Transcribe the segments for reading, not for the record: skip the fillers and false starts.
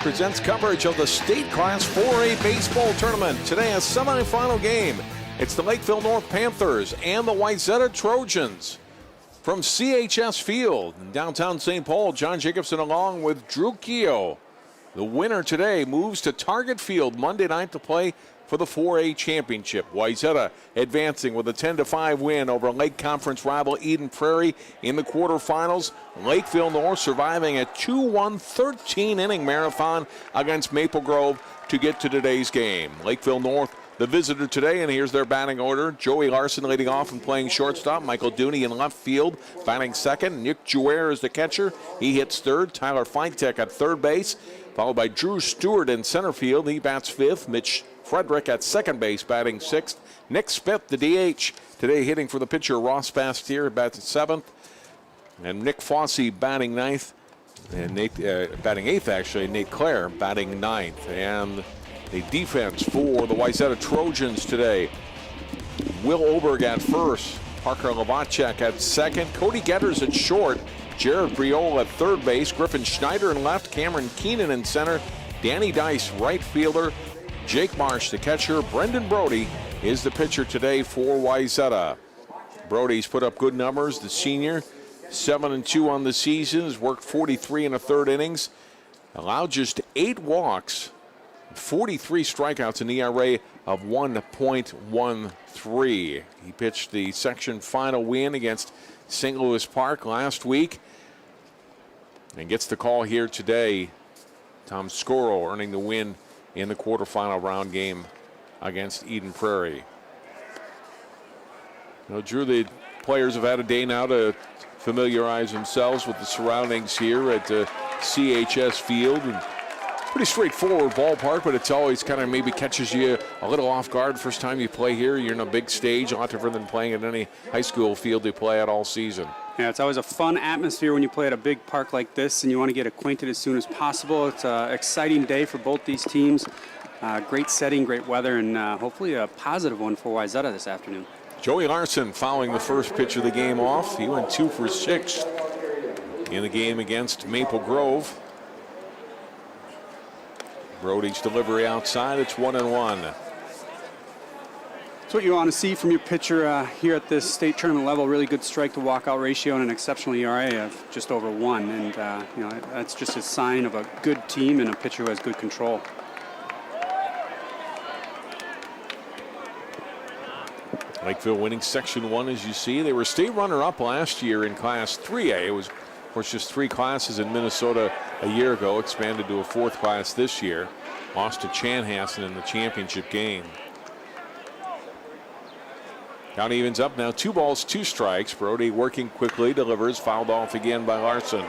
presents coverage of the State Class 4A Baseball Tournament. Today, a semifinal game. It's the Lakeville North Panthers and the Wayzata Trojans. From CHS Field in downtown St. Paul, John Jacobson along with Drew Keogh. The winner today moves to Target Field Monday night to play for the 4A championship. Wayzata advancing with a 10-5 win over Lake Conference rival Eden Prairie in the quarterfinals. Lakeville North surviving a 2-1 13-inning marathon against Maple Grove to get to today's game. Lakeville North, the visitor today, and here's their batting order. Joey Larson leading off and playing shortstop. Michael Dooney in left field, batting second. Nick Jouer is the catcher. He hits third. Tyler Feintek at third base, followed by Drew Stewart in center field. He bats fifth. Mitch Frederick at second base, batting sixth. Nick Smith, the DH, today hitting for the pitcher Ross Bastier, bats at seventh. And Nick Fossey batting ninth. And Nate, batting eighth, actually. Nate Clare batting ninth. And the defense for the Wayzata Trojans today. Will Oberg at first. Parker Lavacek at second. Cody Getters at short. Jared Briol at third base. Griffin Schneider in left. Cameron Keenan in center. Danny Dice, right fielder. Jake Marsh, the catcher. Brendan Brody is the pitcher today for Wayzata. Brody's put up good numbers. The senior, 7-2 on the season. Has worked 43 and a third innings. Allowed just 8 walks. 43 strikeouts, an ERA of 1.13. He pitched the section final win against St. Louis Park last week and gets the call here today. Tom Scoro earning the win in the quarterfinal round game against Eden Prairie. Now, Drew, the players have had a day now to familiarize themselves with the surroundings here at CHS Field. And pretty straightforward ballpark, but it's always kind of maybe catches you a little off guard first time you play here. You're in a big stage, a lot different than playing at any high school field you play at all season. Yeah, it's always a fun atmosphere when you play at a big park like this and you want to get acquainted as soon as possible. It's an exciting day for both these teams. Great setting, great weather, and hopefully a positive one for Wayzata this afternoon. Joey Larson fouling the first pitch of the game off. He went 2 for 6 in the game against Maple Grove. Brody's delivery outside. It's 1-1. That's what you want to see from your pitcher here at this state tournament level. Really good strike to walkout ratio and an exceptional ERA of just over 1. And that's just a sign of a good team and a pitcher who has good control. Lakeville winning Section 1, as you see. They were state runner-up last year in Class 3A. It was, of course, just 3 classes in Minnesota a year ago, expanded to a 4th class this year. Lost to Chanhassen in the championship game. Count evens up now, 2 balls, 2 strikes. Brody working quickly, delivers, fouled off again by Larson.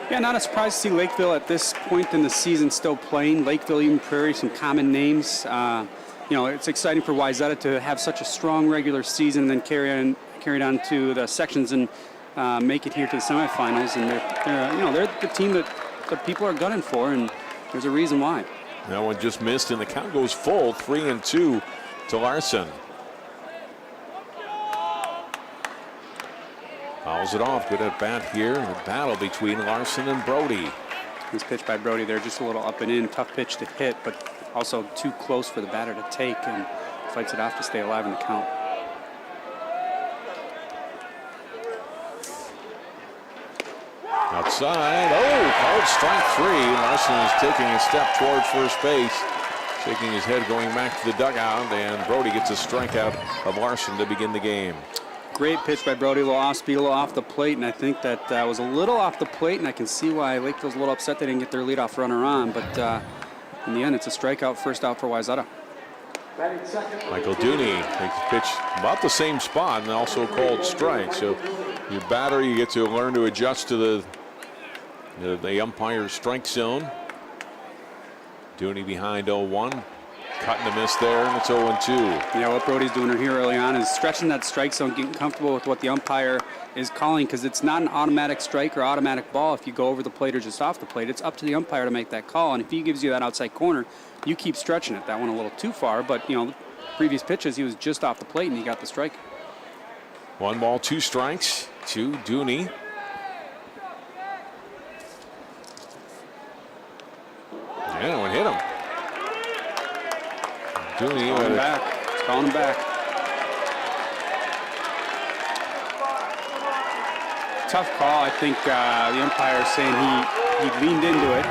Yeah, not a surprise to see Lakeville at this point in the season still playing. Lakeville, Eden Prairie, some common names. It's exciting for Wayzata to have such a strong regular season and then carry it on to the sections and make it here to the semifinals. And they're the team that the people are gunning for, and there's a reason why. That one just missed, and the count goes full, 3-2 to Larson. Fouls it off. Good at bat here. The battle between Larson and Brody. This pitch by Brody there, just a little up and in. Tough pitch to hit, but also too close for the batter to take, and fights it off to stay alive in the count. Outside. Oh, called strike 3. Larson is taking a step toward first base. Shaking his head, going back to the dugout, and Brody gets a strikeout of Larson to begin the game. Great pitch by Brody, a little off speed, a little off the plate, and I think that was a little off the plate, and I can see why Lakeville's a little upset they didn't get their leadoff runner on, but in the end, it's a strikeout, first out for Wayzata. Michael Dooney takes a pitch about the same spot and also called strike. So your batter, you get to learn to adjust to the umpire's strike zone. Dooney behind 0-1. Cutting the miss there, and it's 0-2. Yeah, what Brody's doing here early on is stretching that strike zone, getting comfortable with what the umpire is calling, because it's not an automatic strike or automatic ball if you go over the plate or just off the plate. It's up to the umpire to make that call, and if he gives you that outside corner, you keep stretching it. That went a little too far, but, previous pitches, he was just off the plate, and he got the strike. 1 ball, 2 strikes to Dooney. Calling him back. Tough call. I think the umpire is saying he leaned into it.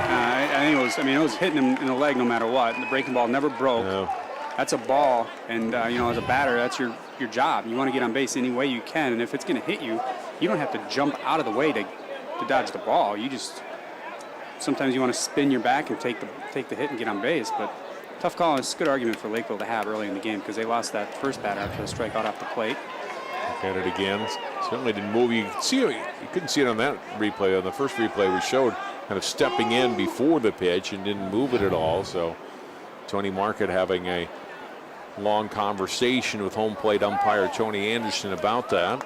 It was hitting him in the leg no matter what. The breaking ball never broke. No. That's a ball, and as a batter, that's your job. You want to get on base any way you can, and if it's going to hit you, you don't have to jump out of the way to dodge the ball. You just sometimes you want to spin your back and take the hit and get on base. But tough call. It's a good argument for Lakeville to have early in the game because they lost that first batter after the strikeout off the plate. Look at it again. Certainly didn't move. You couldn't see it on that replay. On the first replay we showed, kind of stepping in before the pitch and didn't move it at all. So Tony Market having a long conversation with home plate umpire Tony Anderson about that.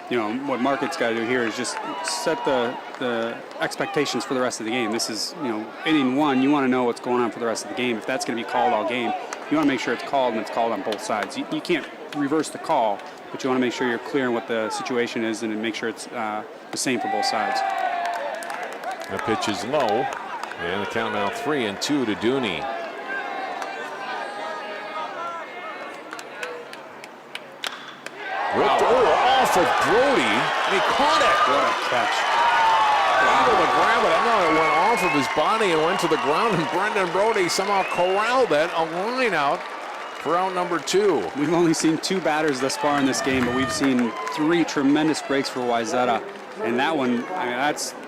What Market's got to do here is just set the expectations for the rest of the game. This is, inning one. You want to know what's going on for the rest of the game. If that's going to be called all game, you want to make sure it's called and it's called on both sides. You can't reverse the call, but you want to make sure you're clear on what the situation is and make sure it's the same for both sides. The pitch is low, and the count now 3-2 to Dooney. Ripped off of Brody, and he caught it. What a catch. Able to grab it. I know it went off of his body and went to the ground, and Brendan Brody somehow corralled it. A line out for out number 2. We've only seen 2 batters thus far in this game, but we've seen 3 tremendous breaks for Wayzata. And that one,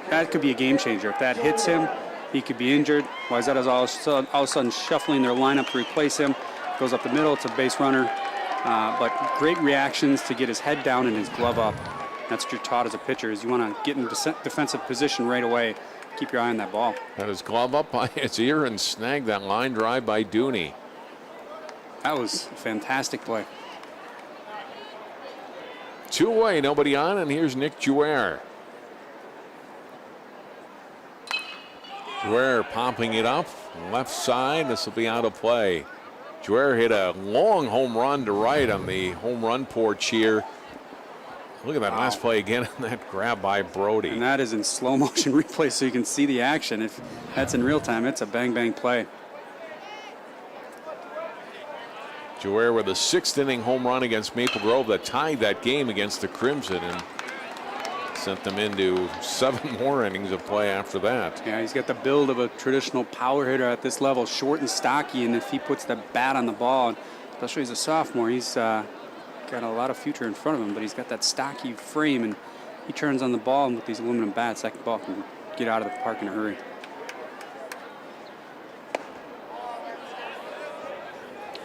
that could be a game changer. If that hits him, he could be injured. Wayzata's all of a sudden shuffling their lineup to replace him. Goes up the middle, it's a base runner. But great reactions to get his head down and his glove up. That's what you're taught as a pitcher, is you want to get in defensive position right away. Keep your eye on that ball. Had his glove up by his ear and snagged that line drive by Dooney. That was a fantastic play. 2 away, nobody on, and here's Nick Jouer. Jouer popping it up, left side. This will be out of play. Jouer hit a long home run to right on the home run porch here. Look at that last play again, and that grab by Brody. And that is in slow motion replay so you can see the action. If that's in real time, it's a bang bang play. Jouer with a 6th inning home run against Maple Grove that tied that game against the Crimson and sent them into 7 more innings of play after that. Yeah, he's got the build of a traditional power hitter at this level, short and stocky, and if he puts the bat on the ball, especially as a sophomore, he's got a lot of future in front of him, but he's got that stocky frame, and he turns on the ball, and with these aluminum bats, that ball can get out of the park in a hurry.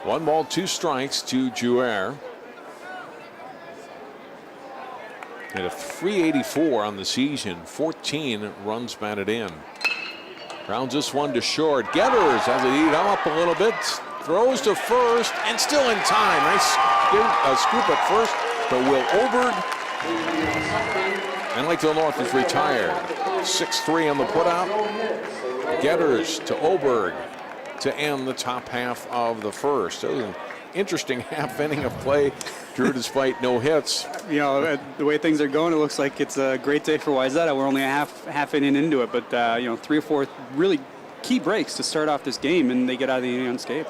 One ball, 2 strikes to Jouer. Hit a .384 on the season, 14 runs batted in. Grounds this one to short. Getters has it eat up a little bit. Throws to first and still in time. Nice scoop at first to Will Oberg. And Lakeville North is retired. 6-3 on the putout. Getters to Oberg to end the top half of the first. It was an interesting half inning of play, Drew, despite no hits. The way things are going, it looks like it's a great day for Wayzata. We're only a half inning into it, but 3 or 4 really key breaks to start off this game, and they get out of the inning unscathed.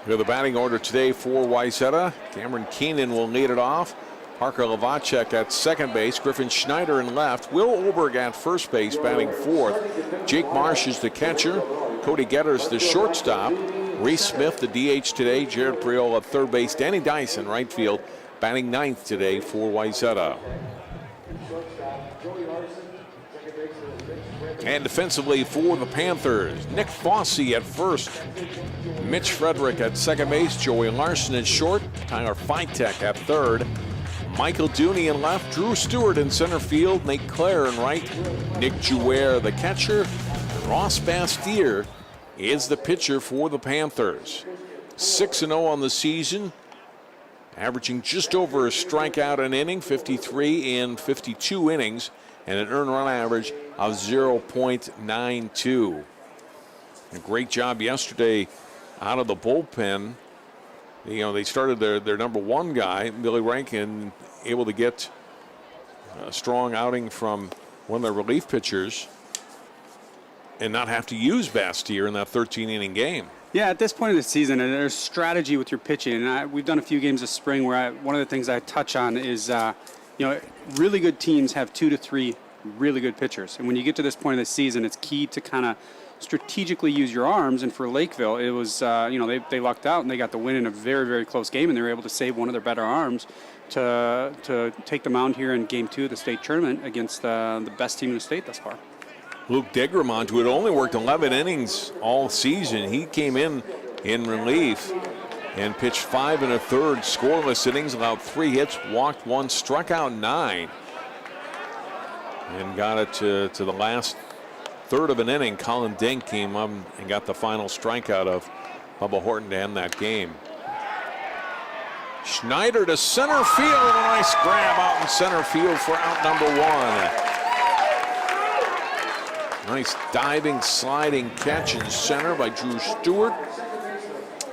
Here the batting order today for Wayzata. Cameron Keenan will lead it off. Parker Lavacek at second base. Griffin Schneider in left. Will Oberg at first base, batting 4th. Jake Marsh is the catcher. Cody Getters the shortstop. Reese Smith the DH today. Jared Priola third base. Danny Dyson right field, batting 9th today for Wayzata. And defensively for the Panthers, Nick Fossey at first. Mitch Frederick at second base. Joey Larson at short. Tyler Fitek at third. Michael Dooney in left. Drew Stewart in center field. Nate Clare in right. Nick Jouer the catcher. Ross Bastier is the pitcher for the Panthers. 6-0 on the season. Averaging just over a strikeout an inning. 53 in 52 innings. And an earned run average of 0.92. A great job yesterday out of the bullpen. They started their number 1 guy, Billy Rankin, able to get a strong outing from one of their relief pitchers and not have to use Bastier in that 13-inning game. Yeah, at this point of the season, there's strategy with your pitching, and we've done a few games this spring where one of the things I touch on is, really good teams have 2 to 3 really good pitchers, and when you get to this point of the season, it's key to kind of strategically use your arms. And for Lakeville, it was, they lucked out and they got the win in a very, very close game, and they were able to save one of their better arms to take the mound here in Game 2 of the state tournament against the best team in the state thus far. Luke Degremont, who had only worked 11 innings all season, he came in relief and pitched 5 1/3 scoreless innings, allowed 3 hits, walked 1, struck out 9, and got it to the last third of an inning. Colin Dink came up and got the final strikeout of Bubba Horton to end that game. Schneider to center field, a nice grab out in center field for out number 1. Nice diving, sliding catch in center by Drew Stewart.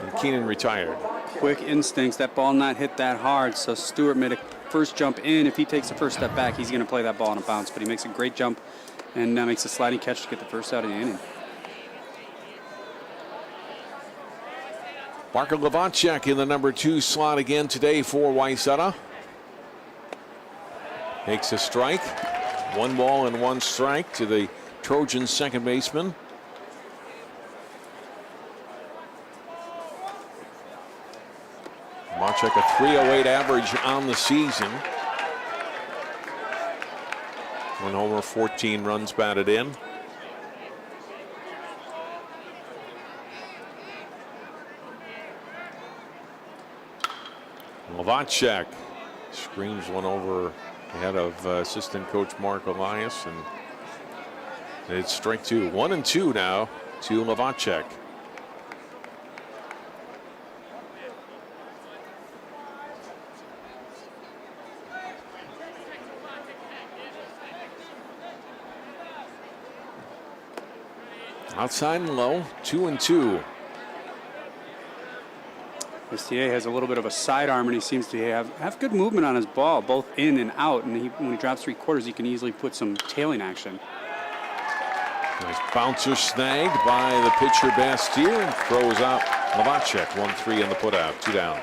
And Keenan retired. Quick instincts. That ball not hit that hard, so Stewart made a first jump in. If he takes the first step back, he's going to play that ball on a bounce, but he makes a great jump and makes a sliding catch to get the first out of the inning. Parker Levanchuk in the number 2 slot again today for Wayzata. Takes a strike. 1 ball and 1 strike to the Trojan second baseman. Levanchuk a .308 average on the season. 1 homer, 14 runs batted in. Levanchuk screams one over the head of assistant coach Mark Elias, and it's strike 2. 1-2 now to Levanchuk. Outside and low, 2-2. STA has a little bit of a sidearm, and he seems to have good movement on his ball, both in and out. And when he drops 3/4, he can easily put some tailing action. Nice bouncer snagged by the pitcher Bastier and throws out Levanchuk. 1-3 in the putout, 2 down.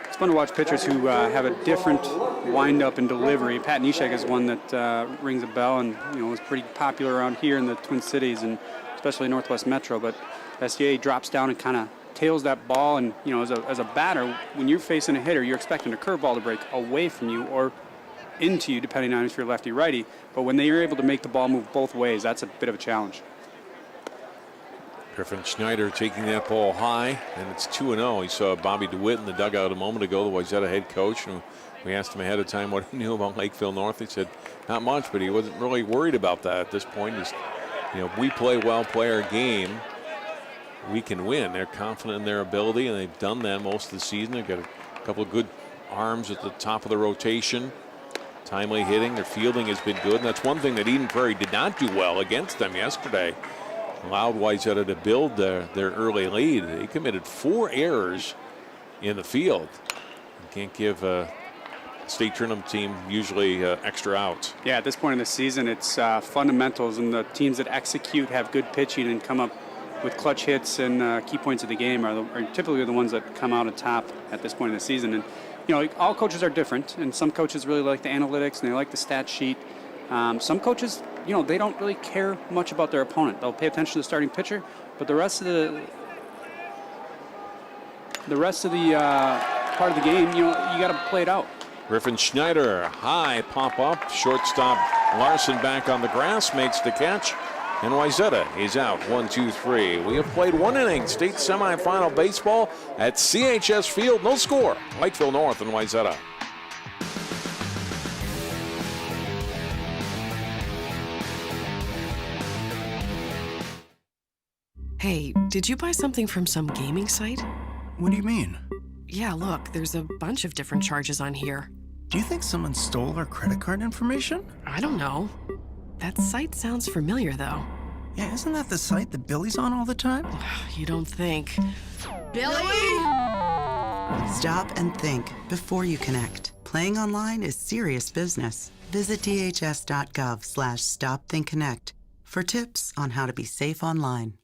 It's fun to watch pitchers who have a different windup and delivery. Pat Neshek is one that rings a bell and was pretty popular around here in the Twin Cities and especially Northwest Metro. But STA drops down and kind of tails that ball, and as a batter, when you're facing a hitter, you're expecting a curveball to break away from you or into you, depending on if you're lefty righty. But when they are able to make the ball move both ways, that's a bit of a challenge. Griffin Schneider taking that ball high, and it's 2-0. He saw Bobby DeWitt in the dugout a moment ago, the Wayzata head coach, and we asked him ahead of time what he knew about Lakeville North. He said not much, but he wasn't really worried about that at this point. He's, we play well, play our game, we can win. They're confident in their ability, and they've done that most of the season. They've got a couple of good arms at the top of the rotation. Timely hitting, their fielding has been good, and that's one thing that Eden Prairie did not do well against them yesterday. Allowed Wayzata to build their early lead. They committed 4 errors in the field. You can't give a state tournament team usually extra outs. Yeah, at this point in the season, it's fundamentals, and the teams that execute, have good pitching, and come up with clutch hits and key points of the game are typically the ones that come out on top at this point in the season. And all coaches are different, and some coaches really like the analytics and they like the stat sheet. Some coaches, they don't really care much about their opponent. They'll pay attention to the starting pitcher, but the rest of the part of the game, you got to play it out. Griffin Schneider, high pop up, shortstop Larson back on the grass, makes the catch, and Wayzata is out. 1-2-3. We have played 1 inning state semifinal baseball at CHS Field. No score. Lakeville North and Wayzata. Hey, did you buy something from some gaming site? What do you mean? Yeah, look, there's a bunch of different charges on here. Do you think someone stole our credit card information? I don't know. That site sounds familiar, though. Yeah, isn't that the site that Billy's on all the time? You don't think. Billy! Stop and think before you connect. Playing online is serious business. Visit dhs.gov/stopthinkconnect. for tips on how to be safe online.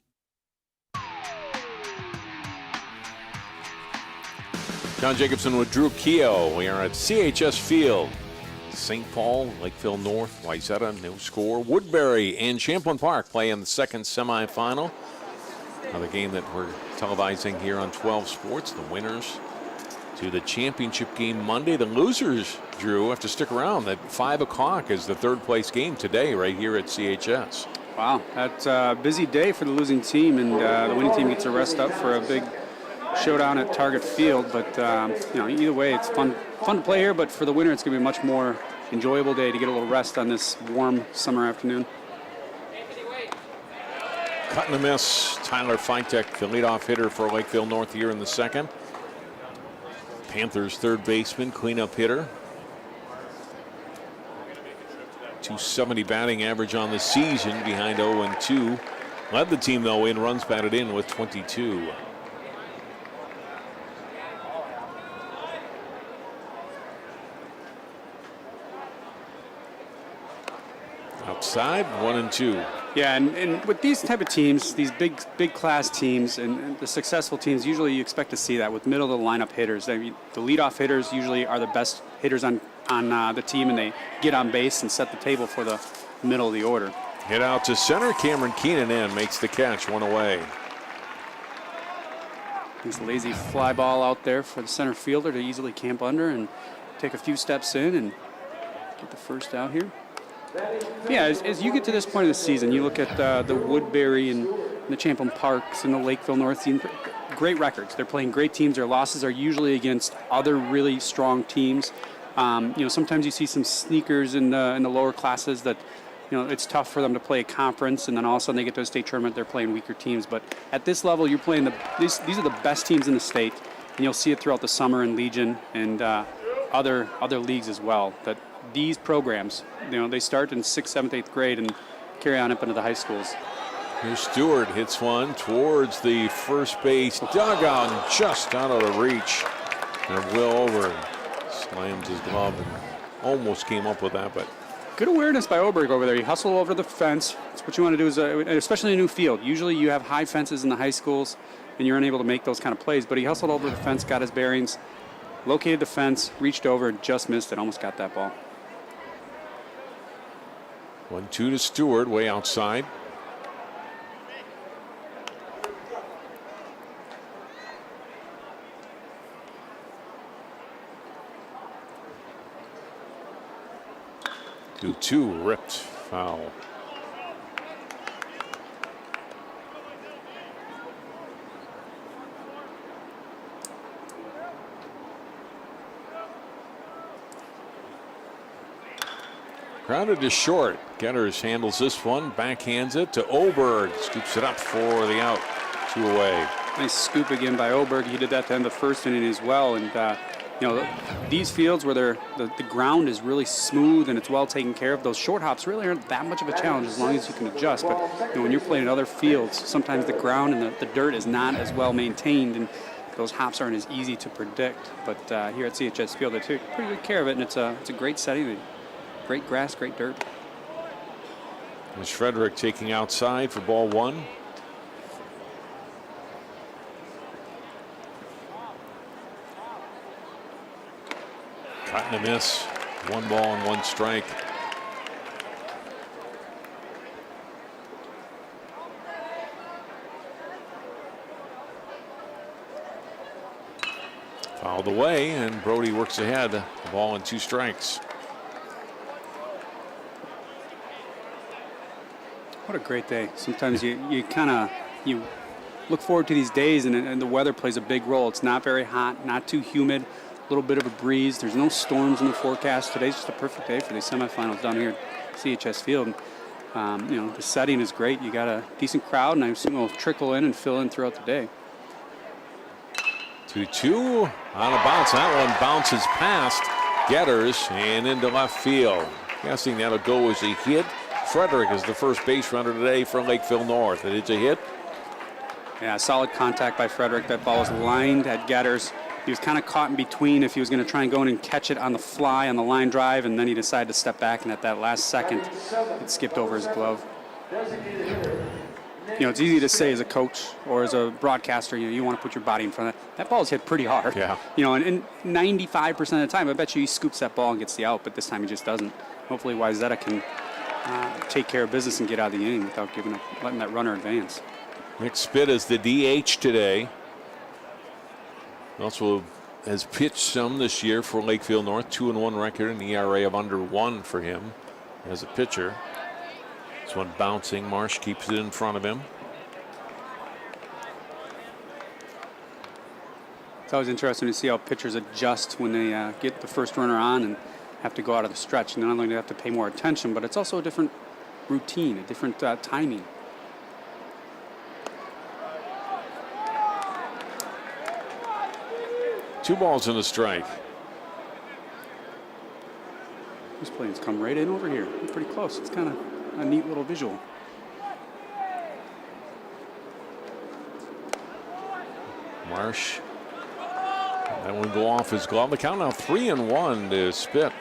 John Jacobson with Drew Keough. We are at CHS Field. St. Paul, Lakeville North, Wayzata, no score. Woodbury and Champlain Park play in the second semifinal. Another game that we're televising here on 12 Sports. The winners to the championship game Monday. The losers, Drew, have to stick around. At 5 o'clock is the third place game today right here at CHS. Wow, that's a busy day for the losing team, and the winning team gets a rest up for a big showdown at Target Field. But either way, it's fun to play here. But for the winner, it's going to be a much more enjoyable day to get a little rest on this warm summer afternoon. Cut and a miss. Tyler Fitek, the leadoff hitter for Lakeville North here in the second. Panthers third baseman, cleanup hitter. .270 batting average on the season, behind 0-2. Led the team though in runs batted in with 22. Outside, 1-2. Yeah, and with these type of teams, these big class teams and the successful teams, usually you expect to see that with middle of the lineup hitters. I mean, the leadoff hitters usually are the best hitters on the team, and they get on base and set the table for the middle of the order. Hit out to center. Cameron Keenan in, makes the catch, one away. This lazy fly ball out there for the center fielder to easily camp under and take a few steps in and get the first out here. Yeah, as you get to this point of the season, you look at the Woodbury and the Champlain Parks and the Lakeville North team, great records. They're playing great teams. Their losses are usually against other really strong teams. Sometimes you see some sneakers in the lower classes that, it's tough for them to play a conference, and then all of a sudden they get to a state tournament, they're playing weaker teams. But at this level, you're playing these are the best teams in the state, and you'll see it throughout the summer in Legion and other leagues as well. That these programs, they start in 6th, 7th, 8th grade and carry on up into the high schools. Here's Stewart, hits one towards the first base dugout and just out of the reach. And Will over slams his glove and almost came up with that, but good awareness by Oberg over there. He hustled over the fence. That's what you want to do, is especially in a new field. Usually you have high fences in the high schools, and you're unable to make those kind of plays. But he hustled over the fence, got his bearings, located the fence, reached over, and just missed it. Almost got that ball. 1-2 to Stewart, way outside. Two ripped foul. Grounded to short. Getters handles this one, backhands it to Oberg. Scoops it up for the out. 2 away. Nice scoop again by Oberg. He did that to end the first inning as well. And these fields where the ground is really smooth and it's well taken care of, those short hops really aren't that much of a challenge as long as you can adjust. But when you're playing in other fields, sometimes the ground and the dirt is not as well maintained, and those hops aren't as easy to predict. But here at CHS Field, they take pretty good care of it, and it's a great setting. Great grass, great dirt. There's Frederick taking outside for ball 1. Cut and a miss. 1 ball and 1 strike. Fouled away, and Brody works ahead. The ball and 2 strikes. What a great day. Sometimes you look forward to these days, and the weather plays a big role. It's not very hot, not too humid, a little bit of a breeze. There's no storms in the forecast. Today's just a perfect day for these semifinals down here at CHS Field. The setting is great. You got a decent crowd, and I assume it'll trickle in and fill in throughout the day. 2-2 on a bounce. That one bounces past Getters and into left field. Guessing that'll go as a hit. Frederick is the first base runner today for Lakeville North. And it's a hit. Yeah, solid contact by Frederick. That ball was lined at Getters. He was kind of caught in between if he was going to try and go in and catch it on the fly on the line drive, and then he decided to step back, and at that last second, it skipped over his glove. You know, it's easy to say as a coach or as a broadcaster, you want to put your body in front of that. That ball's hit pretty hard. Yeah. You know, and 95% of the time, I bet you he scoops that ball and gets the out, but this time he just doesn't. Hopefully Wayzata can take care of business and get out of the inning without letting that runner advance. Nick Spitt is the DH today. Also has pitched some this year for Lakeville North. 2-1 record, an ERA of under 1 for him as a pitcher. This one bouncing. Marsh keeps it in front of him. It's always interesting to see how pitchers adjust when they get the first runner on and have to go out of the stretch. And not only do they have to pay more attention, but it's also a different routine, a different timing. Two balls and a strike. This plane's come right in over here. Pretty close. It's kind of a neat little visual. Marsh. That one go off his glove. The count now 3-1 to Spitt.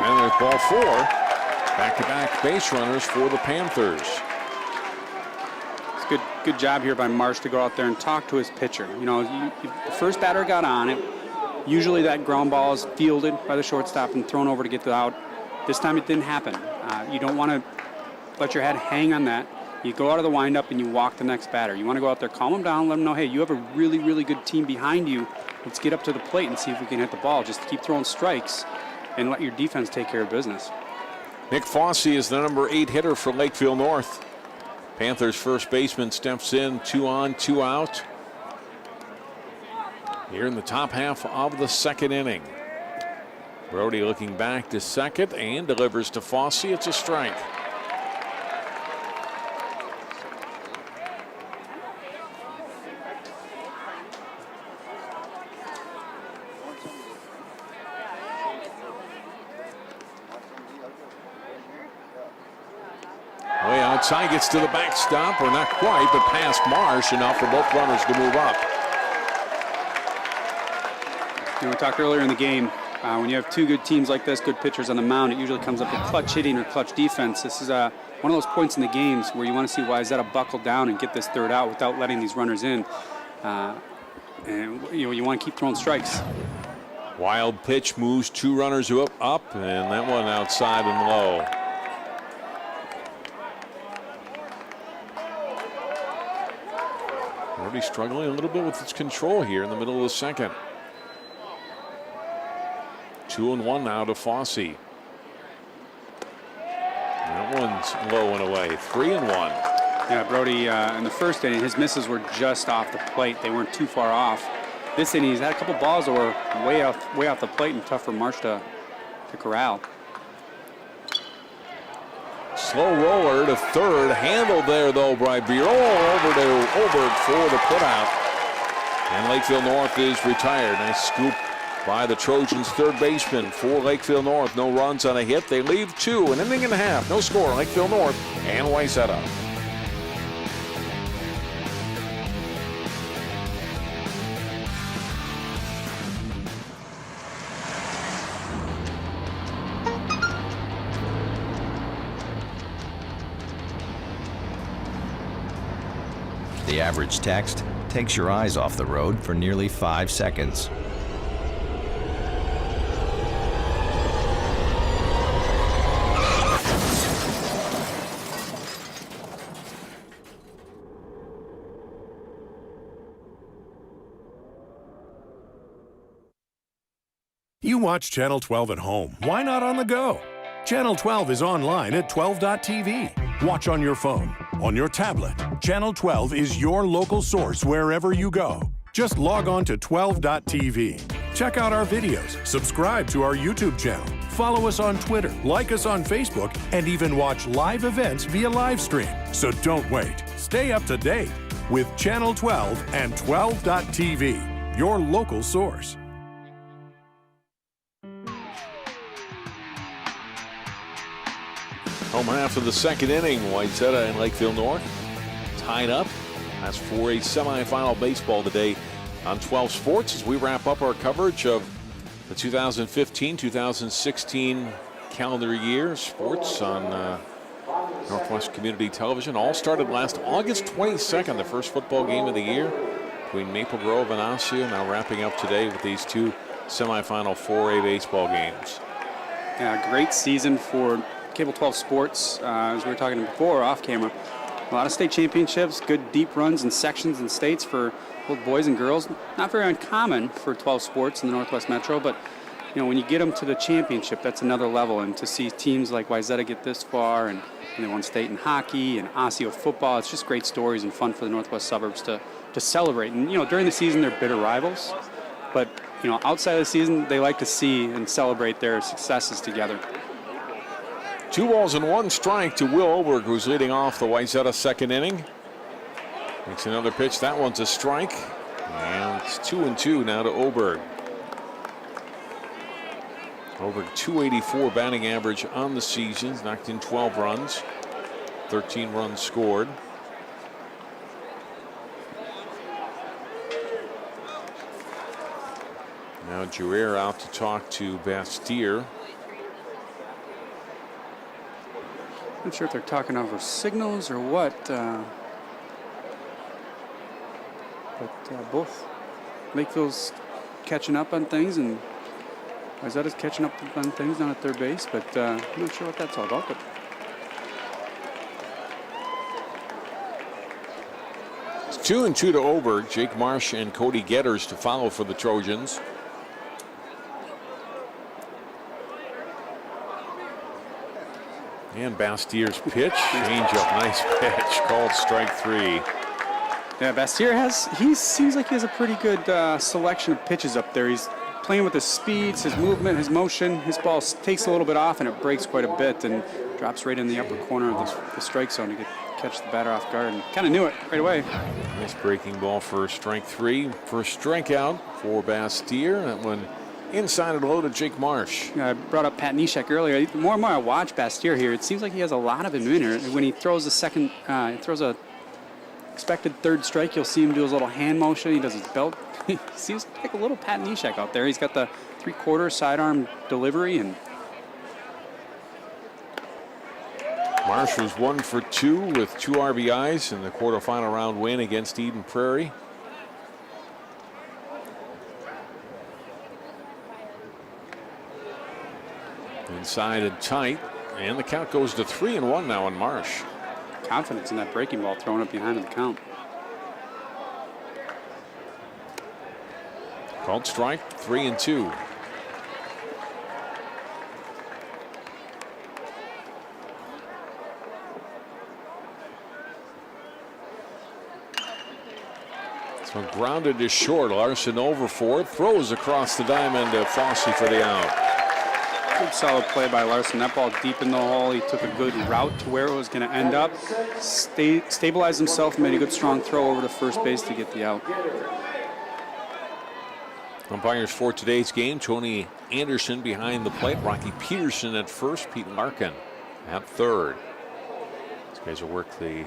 And there's ball 4. Back-to-back base runners for the Panthers. It's good job here by Marsh to go out there and talk to his pitcher. You know, the first batter got on it. Usually that ground ball is fielded by the shortstop and thrown over to get the out. This time it didn't happen. You don't want to let your head hang on that. You go out of the windup and you walk the next batter. You want to go out there, calm them down, let them know, hey, you have a really, really good team behind you. Let's get up to the plate and see if we can hit the ball. Just keep throwing strikes and let your defense take care of business. Nick Fossey is the number 8 hitter for Lakeville North. Panthers first baseman steps in, 2 on, 2 out. Here in the top half of the second inning. Brody looking back to second and delivers to Fossey. It's a strike. Way outside, gets to the backstop, or not quite, but past Marsh, enough for both runners to move up. You know, we talked earlier in the game, when you have two good teams like this, good pitchers on the mound, it usually comes up to clutch hitting or clutch defense. This is one of those points in the games where you want to see Wayzata buckle down and get this third out without letting these runners in. And you want to keep throwing strikes. Wild pitch moves 2 runners up, and that one outside and low. Brody struggling a little bit with its control here in the middle of the second. 2-1 now to Fossey. That one's low and away. 3-1. Yeah, Brody, in the first inning, his misses were just off the plate. They weren't too far off. This inning, he's had a couple balls that were way off the plate and tough for Marsh to corral. Slow roller to third. Handled there, though, by Bureau. Over to Oberg for the putout. And Lakeville North is retired. Nice scoop by the Trojans' third baseman for Lakeville North. No runs on a hit. They leave 2, an inning and a half. No score. Lakeville North and Wayzata. The average text takes your eyes off the road for nearly 5 seconds. You watch Channel 12 at home. Why not on the go? Channel 12 is online at 12.tv. Watch on your phone, on your tablet. Channel 12 is your local source wherever you go. Just log on to 12.tv. Check out our videos, subscribe to our YouTube channel, follow us on Twitter, like us on Facebook, and even watch live events via live stream. So don't wait. Stay up to date with Channel 12 and 12.tv, your local source. Home half of the second inning. Wayzata and Lakeville North tied up. That's for a semifinal baseball today on 12 Sports as we wrap up our coverage of the 2015-2016 calendar year sports on Northwest Community Television. All started last August 22nd, the first football game of the year between Maple Grove and Osseo. Now wrapping up today with these two semifinal 4A baseball games. Yeah, great season for Cable 12 Sports. As we were talking before off camera, a lot of state championships, good deep runs in sections and states for both boys and girls. Not very uncommon for 12 Sports in the Northwest Metro, but when you get them to the championship, that's another level. And to see teams like Wayzata get this far, and they won state in hockey and Osseo football, it's just great stories and fun for the Northwest suburbs to celebrate. And during the season they're bitter rivals, but outside of the season they like to see and celebrate their successes together. 2 balls and 1 strike to Will Oberg, who's leading off the Wayzata second inning. Makes another pitch. That one's a strike, and it's 2-2 now to Oberg. Over 284 batting average on the season. He's knocked in 12 runs, 13 runs scored. Now Giroir out to talk to Bastier. Not sure if they're talking over signals or what, but both Lakeville's catching up on things, and Wayzata's catching up on things down at third base, but I'm not sure what that's all about. But it's 2-2 to Oberg. Jake Marsh and Cody Getters to follow for the Trojans. And Bastier's pitch, change-up, nice pitch, called strike 3. yeah, Bastier seems like he has a pretty good selection of pitches up there. He's playing with his speeds, his movement, his motion. His ball takes a little bit off and it breaks quite a bit and drops right in the upper corner of the strike zone to catch the batter off guard, and kind of knew it right away. Nice breaking ball for strike 3. First strikeout for Bastier. That one inside and low to Jake Marsh. I brought up Pat Neshek earlier. The more and more I watch Bastier here, it seems like he has a lot of him in here. When he throws a expected third strike, you'll see him do his little hand motion. He does his belt. He seems like a little Pat Neshek out there. He's got the 3/4 sidearm delivery, and Marsh was 1 for 2 with 2 RBIs in the quarterfinal round win against Eden Prairie. Inside and tight, and the count goes to 3-1 now on Marsh. confidence in that breaking ball thrown up behind in the count. Called strike, 3-2. This one grounded to short. Larson over for it. Throws across the diamond to Fossey for the out. Good solid play by Larson. That ball deep in the hole. He took a good route to where it was going to end up. Stabilized himself, made a good strong throw over to first base to get the out. Umpires for today's game: Tony Anderson behind the plate, Rocky Peterson at first, Pete Larkin at third. These guys will work the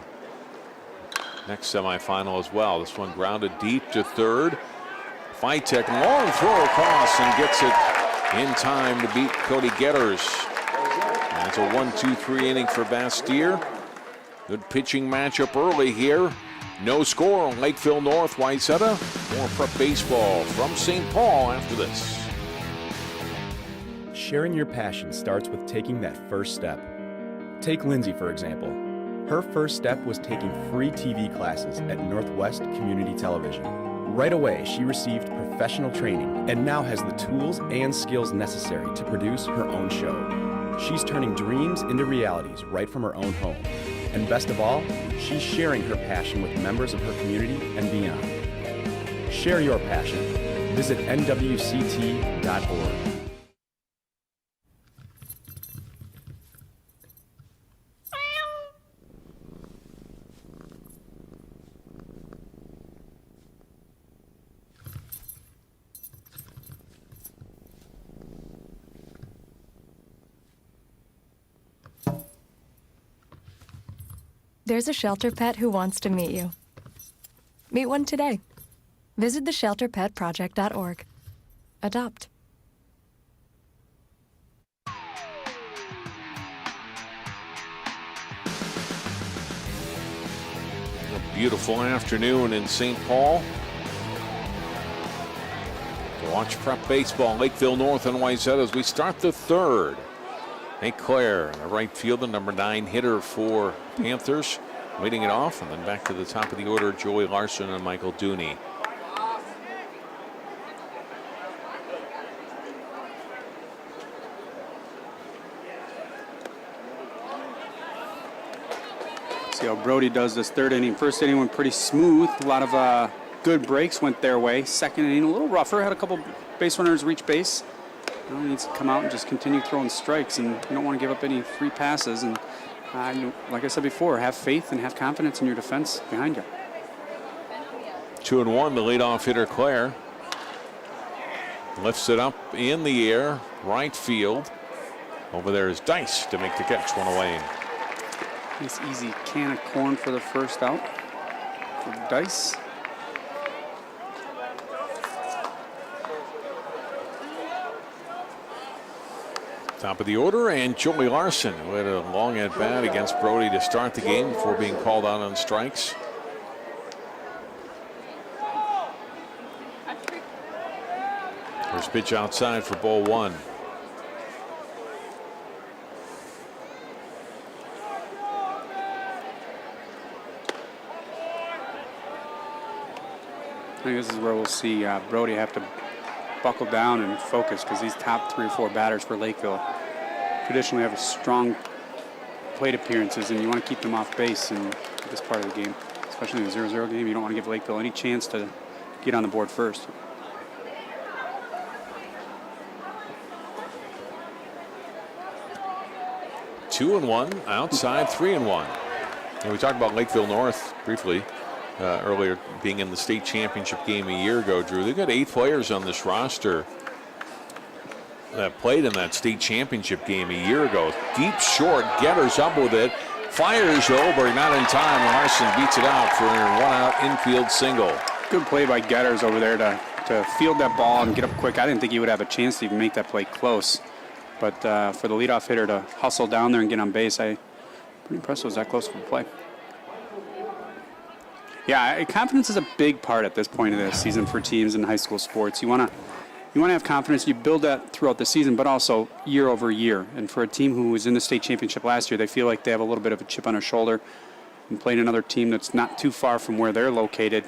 next semifinal as well. This one grounded deep to third. Vitek, long throw across and gets it in time to beat Cody Getters. And it's a 1-2-3 inning for Bastier. Good pitching matchup early here. No score on Lakeville North, Wayzata. More prep baseball from St. Paul after this. Sharing your passion starts with taking that first step. Take Lindsay, for example. Her first step was taking free TV classes at Northwest Community Television. Right away, she received professional training and now has the tools and skills necessary to produce her own show. She's turning dreams into realities right from her own home. And best of all, she's sharing her passion with members of her community and beyond. Share your passion. Visit nwct.org. There's a shelter pet who wants to meet you. Meet one today. Visit theshelterpetproject.org. Adopt. A beautiful afternoon in St. Paul. To watch prep baseball, Lakeville North and Wayzata as we start the third. Nate Clare in the right field, the number 9 hitter for Panthers, leading it off, and then back to the top of the order, Joey Larson and Michael Dooney. See how Brody does this third inning. First inning went pretty smooth. A lot of good breaks went their way. Second inning a little rougher. Had a couple base runners reach base. Now he needs to come out and just continue throwing strikes, and you don't want to give up any free passes. And like I said before, have faith and have confidence in your defense behind you. 2-1, the leadoff hitter Clare lifts it up in the air, right field. Over there is Dice to make the catch, one away. Nice easy can of corn for the first out for Dice. Top of the order, and Joey Larson, who had a long at bat against Brody to start the game before being called out on strikes. First pitch outside for ball 1. I think this is where we'll see Brody have to buckle down and focus, because these top 3 or 4 batters for Lakeville traditionally have a strong plate appearances, and you want to keep them off base in this part of the game, especially in a 0-0 game. You don't want to give Lakeville any chance to get on the board first. Two and one, outside 3-1. And we talked about Lakeville North briefly earlier, being in the state championship game a year ago, Drew. They've got 8 players on this roster that played in that state championship game a year ago. Deep short, Getter's up with it, fires over, not in time. Larson beats it out for a 1-out infield single. Good play by Getters over there to field that ball and get up quick. I didn't think he would have a chance to even make that play close, but for the leadoff hitter to hustle down there and get on base, pretty impressed it was that close of a play. Yeah, confidence is a big part at this point of the season for teams in high school sports. You want to have confidence. You build that throughout the season, but also year over year. And for a team who was in the state championship last year, they feel like they have a little bit of a chip on their shoulder and playing another team that's not too far from where they're located.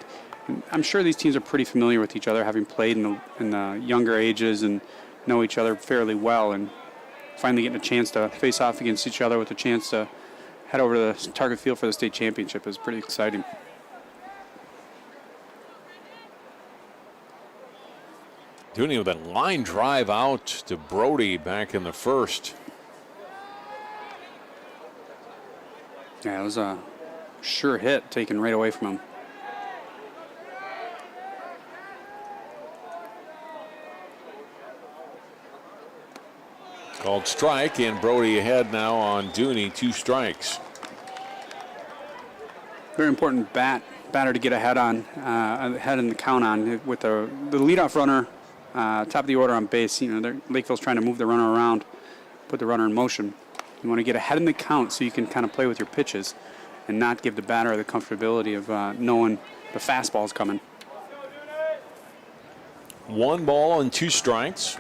And I'm sure these teams are pretty familiar with each other, having played in the younger ages and know each other fairly well. And finally getting a chance to face off against each other with a chance to head over to the target field for the state championship is pretty exciting. Dooney with a line drive out to Brody back in the first. Yeah, it was a sure hit taken right away from him. Called strike, and Brody ahead now on Dooney, 2 strikes. Very important batter to get ahead in the count on with the leadoff runner. Top of the order on base. Lakeville's trying to move the runner around, put the runner in motion. You want to get ahead in the count so you can kind of play with your pitches and not give the batter the comfortability of knowing the fastball's coming. 1 ball and 2 strikes.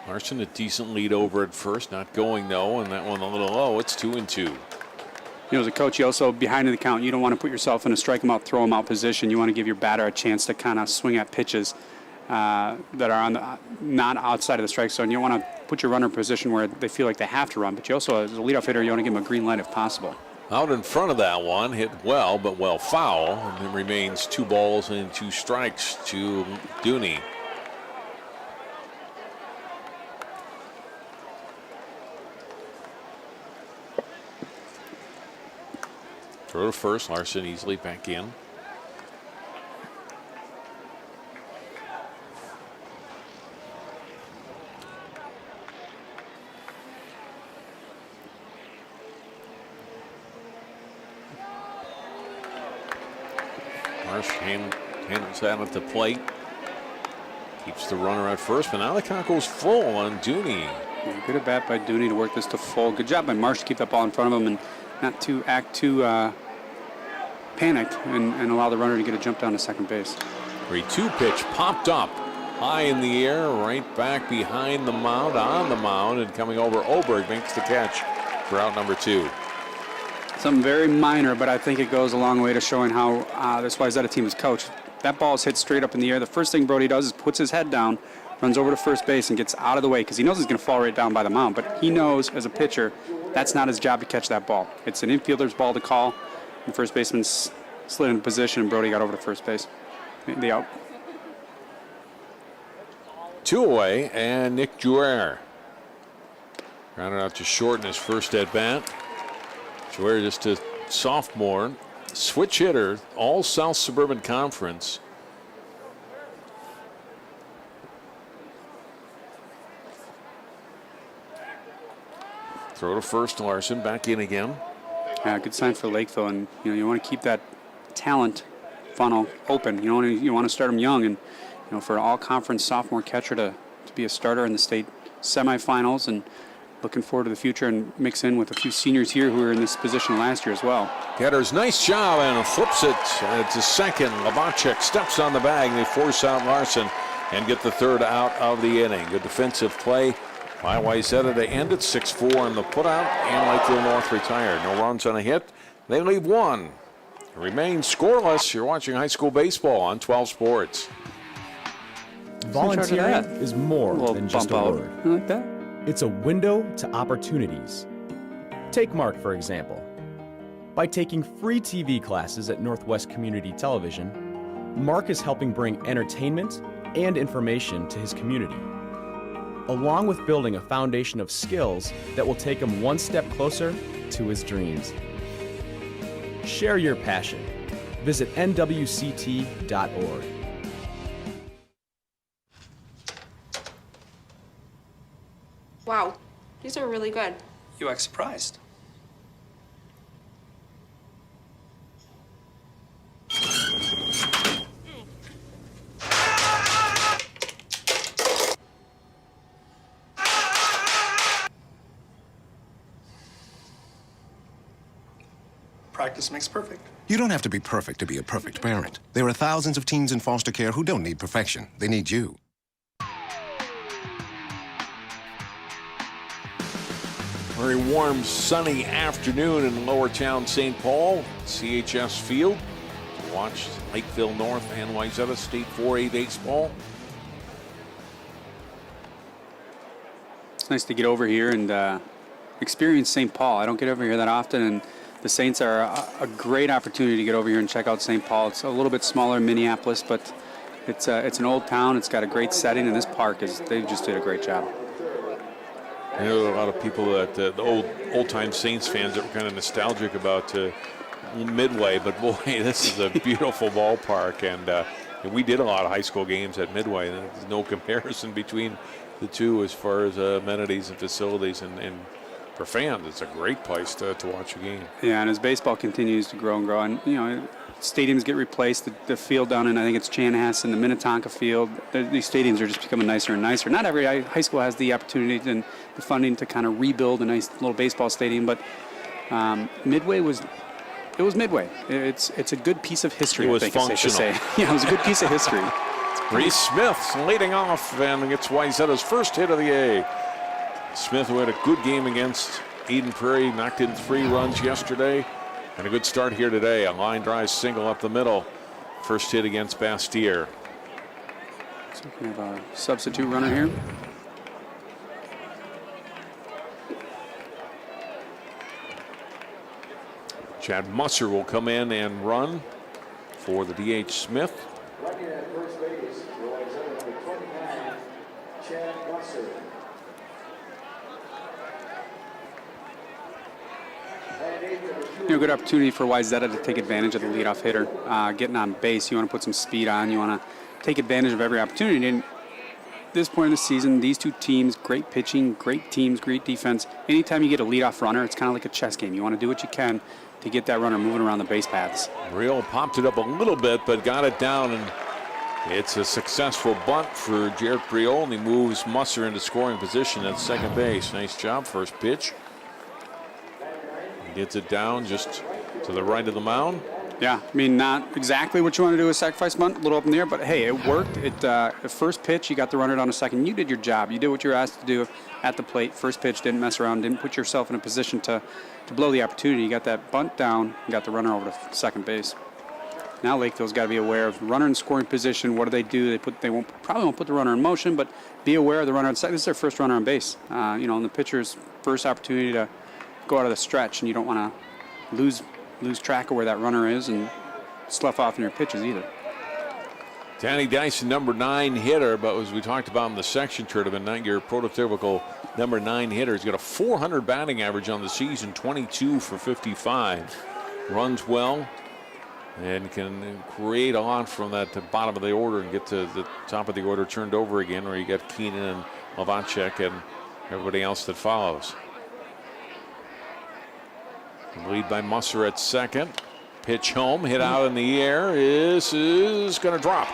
Larson a decent lead over at first, not going though, and that one a little low. It's 2-2. As a coach, you also, behind in the count, you don't want to put yourself in a strike him out, throw him out position. You want to give your batter a chance to kind of swing at pitches that are not outside of the strike zone. You don't want to put your runner in a position where they feel like they have to run, but you also, as a leadoff hitter, you want to give them a green light if possible. Out in front of that one, hit well, but well foul, and it remains 2 balls and 2 strikes to Dooney. Throw to first, Larson easily back in. Marsh handles that at the plate. Keeps the runner at first, but now the count goes full on Dooney. Yeah, good at bat by Dooney to work this to full. Good job by Marsh to keep that ball in front of him and not to act too panicked and allow the runner to get a jump down to second base. 3-2 pitch popped up high in the air, right back behind the mound, on the mound, and coming over. Oberg makes the catch for out number 2. Something very minor, but I think it goes a long way to showing how this Wayzata team is coached. That ball is hit straight up in the air. The first thing Brody does is puts his head down, runs over to first base, and gets out of the way because he knows he's going to fall right down by the mound. But he knows as a pitcher that's not his job to catch that ball. It's an infielder's ball to call. The first baseman slid into position, and Brody got over to first base. The out. 2 away, and Nick Jouer rounded out to short in his first at bat. Jouer, just a sophomore, switch hitter, all South Suburban Conference. Throw to first, Larson back in again. Good sign for Lakeville, and you want to keep that talent funnel open. You want to start them young, and for an all-conference sophomore catcher to be a starter in the state semifinals, and looking forward to the future and mix in with a few seniors here who were in this position last year as well. Getter's nice job and flips it to second. Labachek steps on the bag. They force out Larson and get the third out of the inning. Good defensive play by Wayzata to end it. 6-4 in the putout, and Lakeville North retired. No runs on a hit. They leave one. It remains scoreless. You're watching high school baseball on 12 Sports. Volunteering is more than just a word. I like that. It's a window to opportunities. Take Mark, for example. By taking free TV classes at Northwest Community Television, Mark is helping bring entertainment and information to his community, along with building a foundation of skills that will take him one step closer to his dreams. Share your passion. Visit nwct.org. Wow, these are really good. You act surprised. Practice makes perfect. You don't have to be perfect to be a perfect parent. There are thousands of teens in foster care who don't need perfection. They need you. Very warm, sunny afternoon in Lower Town, St. Paul, CHS Field. To watch Lakeville North and Wayzata State 4A baseball. It's nice to get over here and experience St. Paul. I don't get over here that often, and the Saints are a great opportunity to get over here and check out St. Paul. It's a little bit smaller than Minneapolis, but it's an old town. It's got a great setting, and this park they just did a great job. I know a lot of people that the old-time Saints fans that were kind of nostalgic about Midway, but boy, this is a beautiful ballpark, and we did a lot of high school games at Midway. And there's no comparison between the two as far as amenities and facilities, and for fans, it's a great place to watch a game. Yeah, and as baseball continues to grow and grow, and stadiums get replaced. The field down in, I think it's Chanhassen, the Minnetonka field, these stadiums are just becoming nicer and nicer. Not every high school has the opportunity and the funding to kind of rebuild a nice little baseball stadium, but Midway was Midway. It's a good piece of history. It was I think functional. It's safe to say. Yeah, it was a good piece of history. Reese Smith leading off and gets Wayzata's first hit of the day. Smith, who had a good game against Eden Prairie, knocked in 3 runs yesterday. And a good start here today. A line drive single up the middle. First hit against Bastyr. So we have a substitute runner here. Chad Musser will come in and run for the DH Smith. Running at first base, number 29, Chad Musser. Good opportunity for Wayzata to take advantage of the leadoff hitter. Getting on base, you want to put some speed on. You want to take advantage of every opportunity. And at this point in the season, these two teams, great pitching, great teams, great defense. Anytime you get a leadoff runner, it's kind of like a chess game. You want to do what you can to get that runner moving around the base paths. Real popped it up a little bit, but got it down, and it's a successful bunt for Jared Briol, and he moves Musser into scoring position at second base. Nice job, first pitch. He gets it down just to the right of the mound. Yeah, I mean, not exactly what you want to do with sacrifice bunt, a little up in the air, but hey, it worked. The first pitch, you got the runner down to second. You did your job. You did what you were asked to do at the plate. First pitch, didn't mess around, didn't put yourself in a position to blow the opportunity. You got that bunt down, you got the runner over to second base. Now Lakeville's got to be aware of runner in scoring position. What do? They probably won't put the runner in motion, but be aware of the runner on second. This is their first runner on base. And the pitcher's first opportunity to go out of the stretch, and you don't want to lose track of where that runner is and slough off in your pitches either. Danny Dyson, number 9 hitter, but as we talked about in the section tournament, not your prototypical number 9 hitter. He's got a 400 batting average on the season, 22 for 55. Runs well and can create a lot from that bottom of the order and get to the top of the order turned over again, where you got Keenan and Lavacek and everybody else that follows. Lead by Musser at second. Pitch home, hit out in the air. This is going to drop.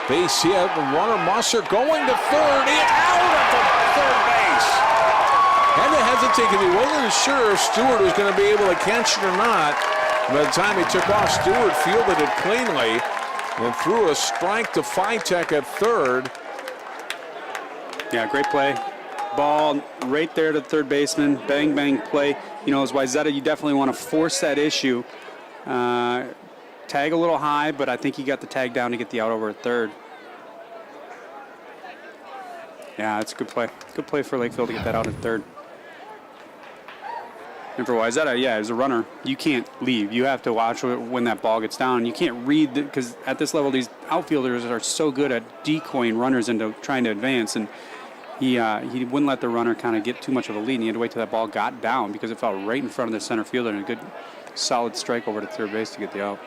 Base hit. Runner Musser going to third. Out at the third base. Had to hesitate because he wasn't sure if Stewart was going to be able to catch it or not. By the time he took off, Stewart fielded it cleanly and threw a strike to Fitek at third. Yeah, great play. Ball right there to the third baseman. Bang, bang play. As Wayzata, you definitely want to force that issue. Tag a little high, but I think he got the tag down to get the out over at third. Yeah, it's a good play. Good play for Lakeville to get that out at third. And for Wayzata, yeah, as a runner, you can't leave. You have to watch when that ball gets down. You can't read, because at this level, these outfielders are so good at decoying runners into trying to advance. And he wouldn't let the runner kind of get too much of a lead, and he had to wait till that ball got down because it fell right in front of the center fielder, and a good solid strike over to third base to get the out.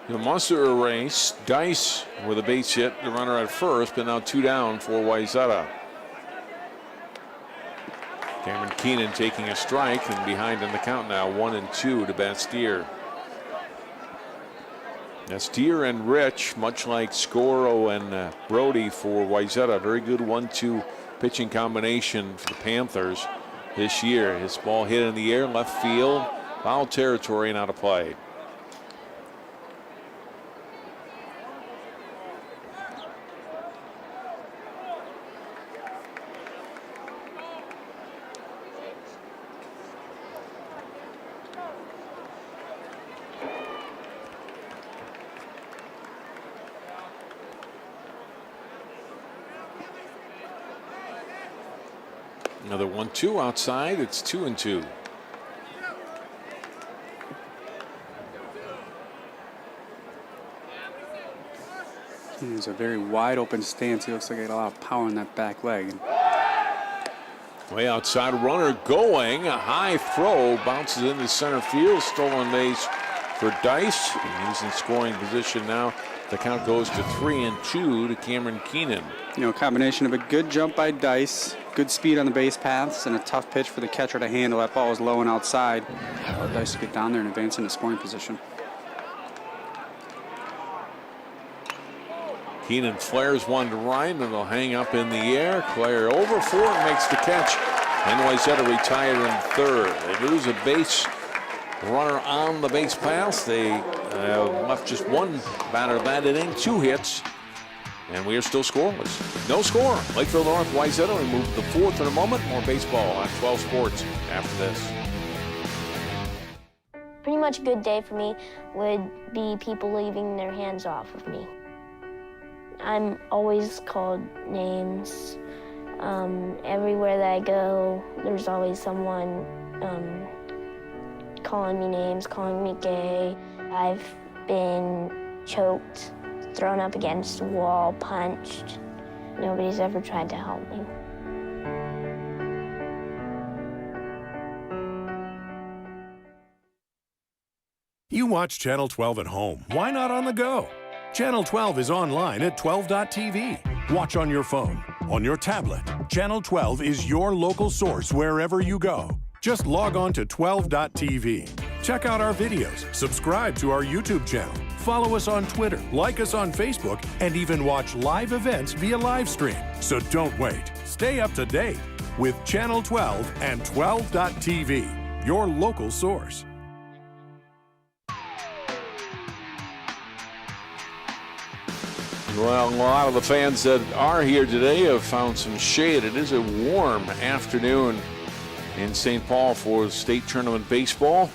The Musser erase. Dice with a base hit, the runner at first, but now 2 down for Wayzata. Cameron Keenan taking a strike and behind in the count now, 1-2 to Bastier. Bastier and Rich, much like Scoro and Brody for Wayzata, very good 1-2 pitching combination for the Panthers this year. His ball hit in the air, left field, foul territory and out of play. Another 1-2 outside. It's 2-2. It's a very wide open stance. He looks like he got a lot of power in that back leg. Way outside, runner going. A high throw bounces into center field. Stolen base for Dice. And he's in scoring position now. The count goes to 3-2 to Cameron Keenan. A combination of a good jump by Dice, good speed on the base paths, and a tough pitch for the catcher to handle. That ball was low and outside. Dice to get down there and advance into scoring position. Keenan flares one to right, and it'll hang up in the air. Claire over for it, makes the catch. And Wayzata retired in third. They lose a base runner on the base paths. They left just one batter that inning, 2 hits. And we are still scoreless. No score. Lakeville North, Wayzata. We move to the 4th in a moment. More baseball on 12 Sports after this. Pretty much a good day for me would be people leaving their hands off of me. I'm always called names. Everywhere that I go, there's always someone calling me names, calling me gay. I've been choked, thrown up against the wall, punched. Nobody's ever tried to help me. You watch Channel 12 at home. Why not on the go? Channel 12 is online at 12.tv. Watch on your phone, on your tablet. Channel 12 is your local source wherever you go. Just log on to 12.tv. Check out our videos, subscribe to our YouTube channel, follow us on Twitter, like us on Facebook, and even watch live events via live stream. So don't wait. Stay up to date with Channel 12 and 12.tv, your local source. Well, a lot of the fans that are here today have found some shade. It is a warm afternoon in St. Paul for state tournament baseball.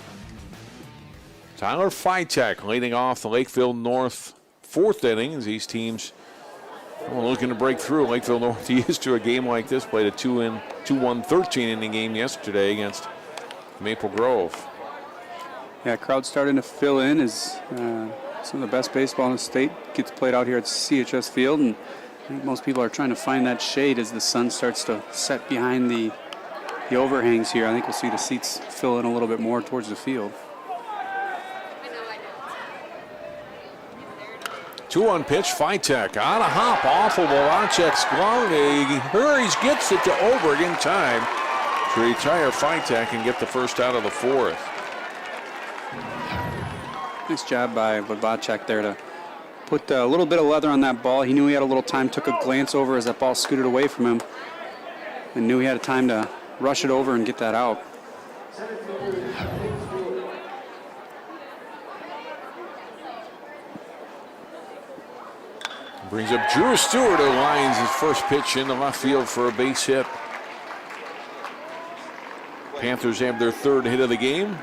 Tyler Fitek leading off the Lakeville North fourth inning as these teams are looking to break through. Lakeville North used to a game like this, played a 2-1 13-inning game yesterday against Maple Grove. Yeah, crowd starting to fill in as some of the best baseball in the state gets played out here at CHS Field, and I think most people are trying to find that shade as the sun starts to set behind the overhangs here. I think we'll see the seats fill in a little bit more towards the field. 2-1 pitch, Fitek on a hop off of Wawachek's glove. He hurries, gets it to Oberg in time to retire Fitek and get the first out of the fourth. Nice job by Wawachek there to put a little bit of leather on that ball. He knew he had a little time, took a glance over as that ball scooted away from him, and knew he had time to rush it over and get that out. Brings up Drew Stewart, who lines his first pitch into left field for a base hit. Panthers have their third hit of the game.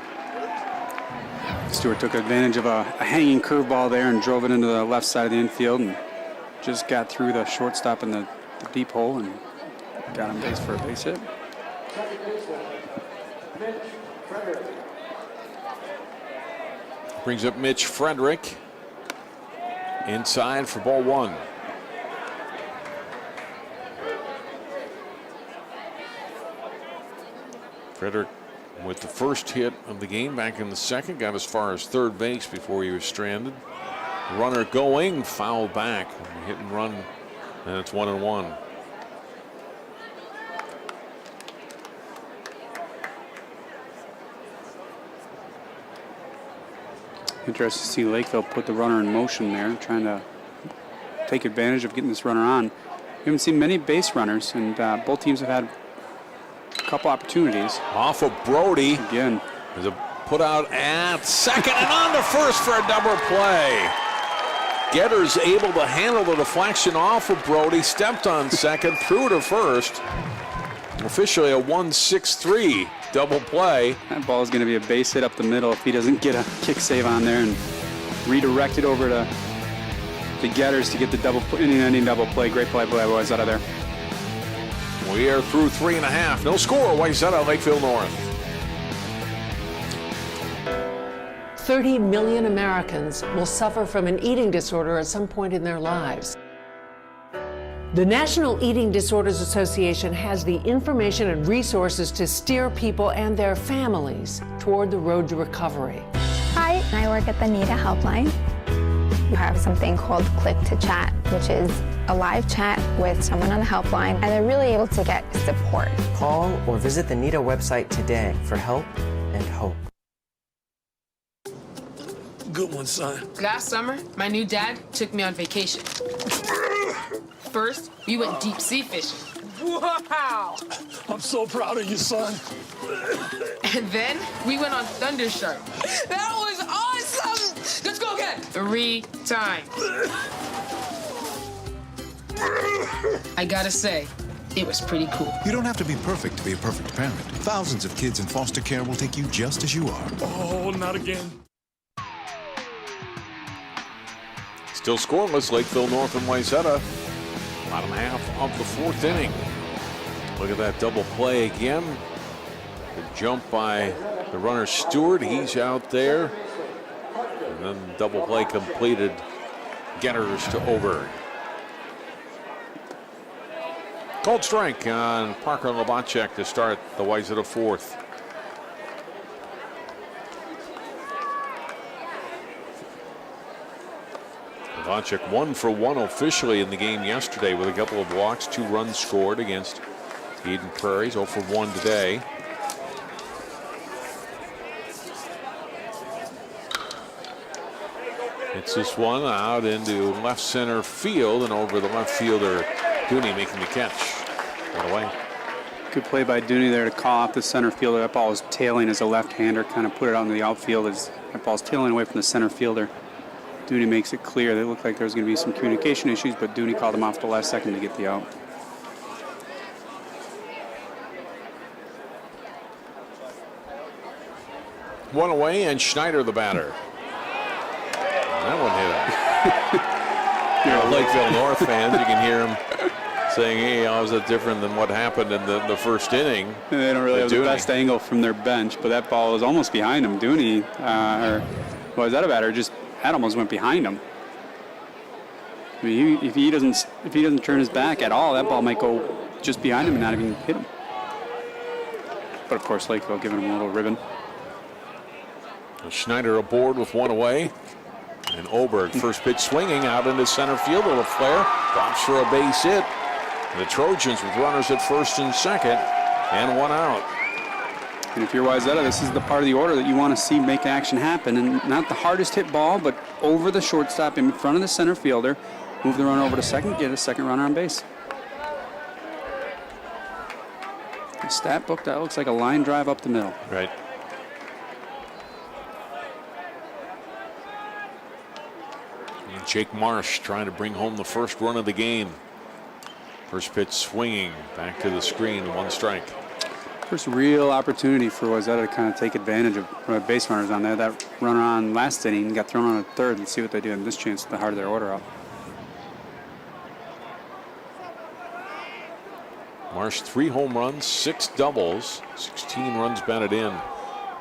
Stewart took advantage of a hanging curveball there and drove it into the left side of the infield and just got through the shortstop in the deep hole and got him base for a base hit. Brings up Mitch Frederick inside for ball one. Frederick with the first hit of the game back in the second, got as far as third base before he was stranded. Runner going, foul back, hit and run, and it's 1-1. Interesting to see Lakeville put the runner in motion there, trying to take advantage of getting this runner on. We haven't seen many base runners, and both teams have had a couple opportunities. Off of Brody. Again. There's a put out at second and on to first for a double play. Getter's able to handle the deflection off of Brody, stepped on second, threw to first. Officially a 1-6-3 double play. That ball is going to be a base hit up the middle if he doesn't get a kick save on there and redirect it over to the Getters to get the inning-ending double play. Great play by Wayzata there. We are through 3.5. No score. Wayzata, Lakeville North. 30 million Americans will suffer from an eating disorder at some point in their lives. The National Eating Disorders Association has the information and resources to steer people and their families toward the road to recovery. Hi, I work at the NEDA helpline. We have something called Click to Chat, which is a live chat with someone on the helpline, and they're really able to get support. Call or visit the NEDA website today for help and hope. Good one, son. Last summer, my new dad took me on vacation. First, we went deep sea fishing. Wow! I'm so proud of you, son. And then we went on Thunder Shark. That was awesome! Let's go again. 3 times. I gotta say, it was pretty cool. You don't have to be perfect to be a perfect parent. Thousands of kids in foster care will take you just as you are. Oh, not again. Still scoreless, Lakeville North and Wayzata. Bottom half of the fourth inning. Look at that double play again. The jump by the runner Stewart, he's out there. And then the double play completed. Getters to Oberg. Cold strike on Parker Wawachek to start the Wayzata fourth. Wawachek 1 for 1 officially in the game yesterday with a couple of walks, 2 runs scored against Eden Prairies. 0 for 1 today. Hits this one out into left center field, and over the left fielder, Dooney making the catch. One away. Good play by Dooney there to call off the center fielder. That ball was tailing as a left-hander, kind of put it out in the outfield as that ball's tailing away from the center fielder. Dooney makes it clear. They looked like there was going to be some communication issues, but Dooney called him off the last second to get the out. One away, and Schneider the batter. That one hit him. Lakeville North fans, you can hear them saying, hey, how is that different than what happened in the first inning? They don't really have the best angle from their bench, but that ball was almost behind him. Dooney, was that a batter? That almost went behind him. I mean, if he doesn't turn his back at all, that ball might go just behind him and not even hit him. But of course, Lakeville giving him a little ribbon. Schneider aboard with one away. And Oberg, first pitch swinging out into center field with a flare. Drops for a base hit. The Trojans with runners at first and second, and one out. And if you're Wayzata, this is the part of the order that you want to see make action happen. And not the hardest hit ball, but over the shortstop in front of the center fielder. Move the runner over to second, get a second runner on base. The stat book, that looks like a line drive up the middle. Right. And Jake Marsh trying to bring home the first run of the game. First pitch swinging back to the screen, one strike. First real opportunity for Wayzata to kind of take advantage of base runners on there. That runner on last inning got thrown on a third. Let's see what they do in this chance at the heart of their order out. Marsh 3 home runs, 6 doubles, 16 runs batted in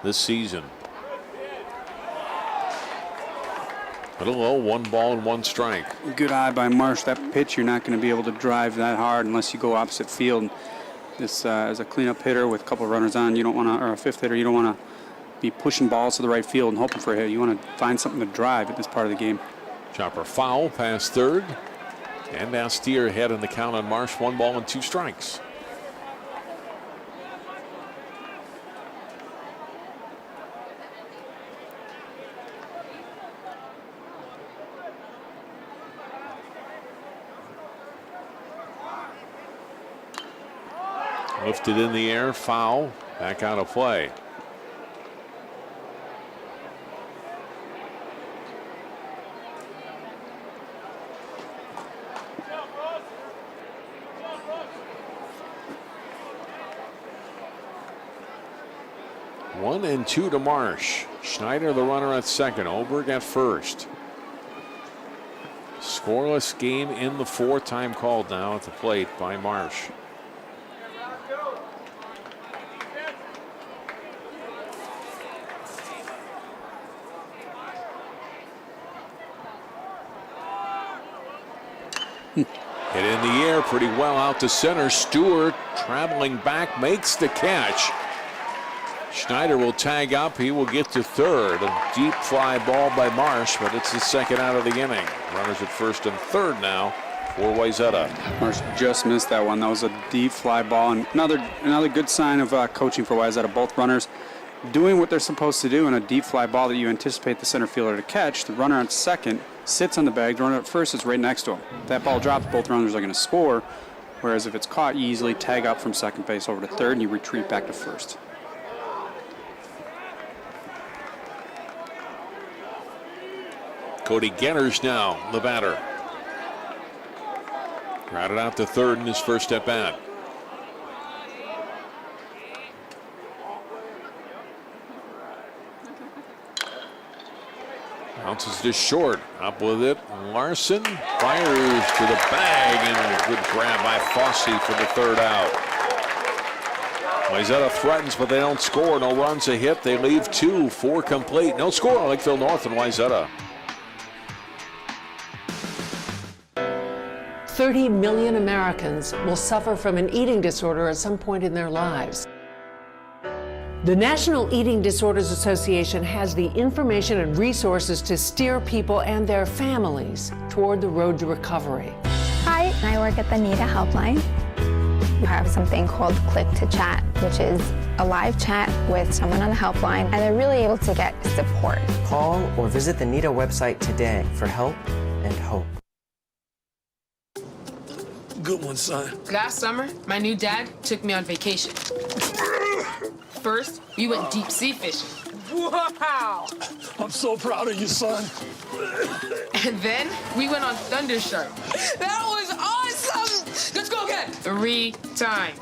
this season. Little low, 1 ball and 1 strike. Good eye by Marsh. That pitch you're not going to be able to drive that hard unless you go opposite field. This as a cleanup hitter with a couple of runners on, you don't want to, or a fifth hitter, you don't want to be pushing balls to the right field and hoping for a hit. You want to find something to drive at this part of the game. Chopper foul past third. And now Steer ahead in the count on Marsh. 1 ball and 2 strikes. Lifted in the air, foul, back out of play. One and 2 to Marsh. Schneider the runner at second, Oberg at first. Scoreless game in the 4th, time called now at the plate by Marsh. Hit in the air pretty well out to center. Stewart traveling back, makes the catch. Schneider will tag up. He will get to third. A deep fly ball by Marsh, but it's the second out of the inning. Runners at first and third now for Wayzata. Marsh just missed that one. That was a deep fly ball, and another good sign of coaching for Wayzata. Both runners doing what they're supposed to do in a deep fly ball that you anticipate the center fielder to catch. The runner at second sits on the bag. The runner at first is right next to him. If that ball drops, both runners are going to score. Whereas if it's caught, you easily tag up from second base over to third, and you retreat back to first. Cody Getters now, the batter. Grounded out to third in his first at bat. Bounces to short. Up with it. Larson fires to the bag, and a good grab by Fossey for the third out. Wayzata threatens, but they don't score. No runs, a hit. They leave 2, 4 complete. No score. Lakeville North and Wayzata. 30 million Americans will suffer from an eating disorder at some point in their lives. The National Eating Disorders Association has the information and resources to steer people and their families toward the road to recovery. Hi, I work at the NEDA helpline. You have something called Click to Chat, which is a live chat with someone on the helpline, and they're really able to get support. Call or visit the NIDA website today for help and hope. Good one, son. Last summer, my new dad took me on vacation. First, we went deep sea fishing. Wow! I'm so proud of you, son. And then we went on Thunder Shark. That was awesome! Let's go again. 3 times.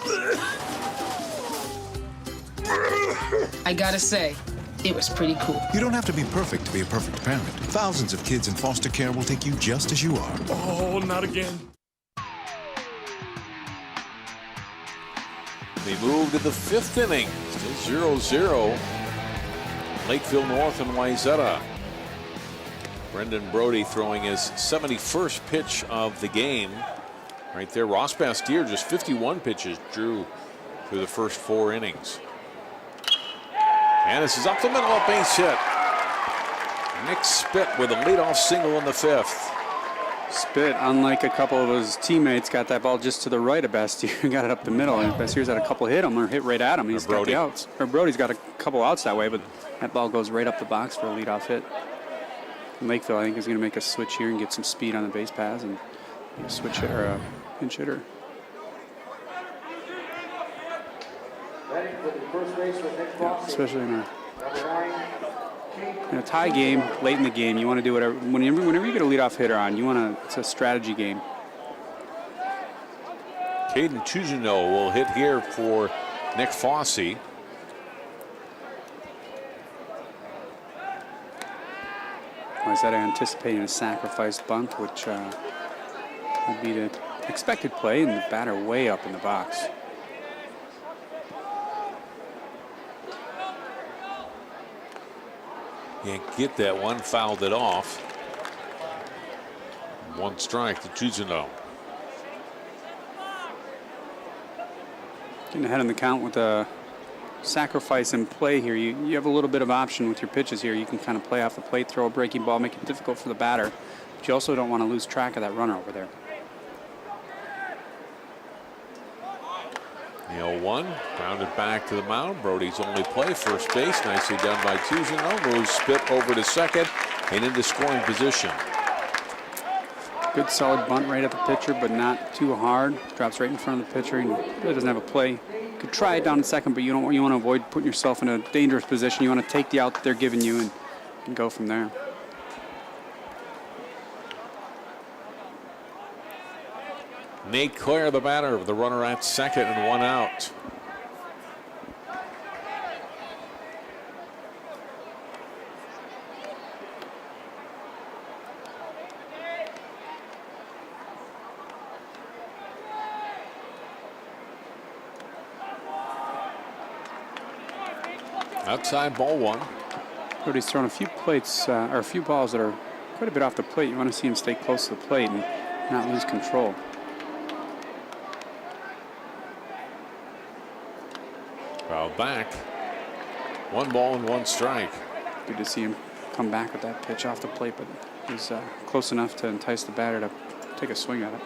I gotta say, it was pretty cool. You don't have to be perfect to be a perfect parent. Thousands of kids in foster care will take you just as you are. Oh, not again. They move to the 5th inning. Still 0-0. Lakeville North and Wayzata. Brendan Brody throwing his 71st pitch of the game. Right there, Ross Bastier just 51 pitches drew through the first 4 innings. And this is up the middle, a base hit. Nick Spitt with a leadoff single in the 5th. Spitt, unlike a couple of his teammates, got that ball just to the right of Bastier, got it up the middle, and Bastier's had a couple hit him or hit right at him. He's got the outs. Or Brody's got a couple outs that way, but that ball goes right up the box for a leadoff hit. And Lakeville, I think, is going to make a switch here and get some speed on the base paths and a switch hitter, a pinch hitter. Yeah, especially in a tie game, late in the game, you want to do whatever. Whenever you get a leadoff hitter on, it's a strategy game. Caden Tuzino will hit here for Nick Fossey. Wayzata anticipating a sacrifice bunt, which would be the expected play, and the batter way up in the box. Can't get that one, fouled it off. 1 strike to Tuzino. Getting ahead in the count with a sacrifice in play here. You have a little bit of option with your pitches here. You can kind of play off the plate, throw a breaking ball, make it difficult for the batter. But you also don't want to lose track of that runner over there. The 0-1, grounded back to the mound. Brody's only play, first base. Nicely done by Tuzino. Moves Spitt over to second and into scoring position. Good solid bunt right at the pitcher, but not too hard. Drops right in front of the pitcher and really doesn't have a play. Could try it down in second, but you want to avoid putting yourself in a dangerous position. You want to take the out that they're giving you and go from there. Nate Clare, the batter, the runner at second and 1 out. Outside, ball 1. Brody's thrown a few plates, or a few balls that are quite a bit off the plate. You want to see him stay close to the plate and not lose control. Foul back. 1 ball and 1 strike. Good to see him come back with that pitch off the plate, but he's close enough to entice the batter to take a swing at it.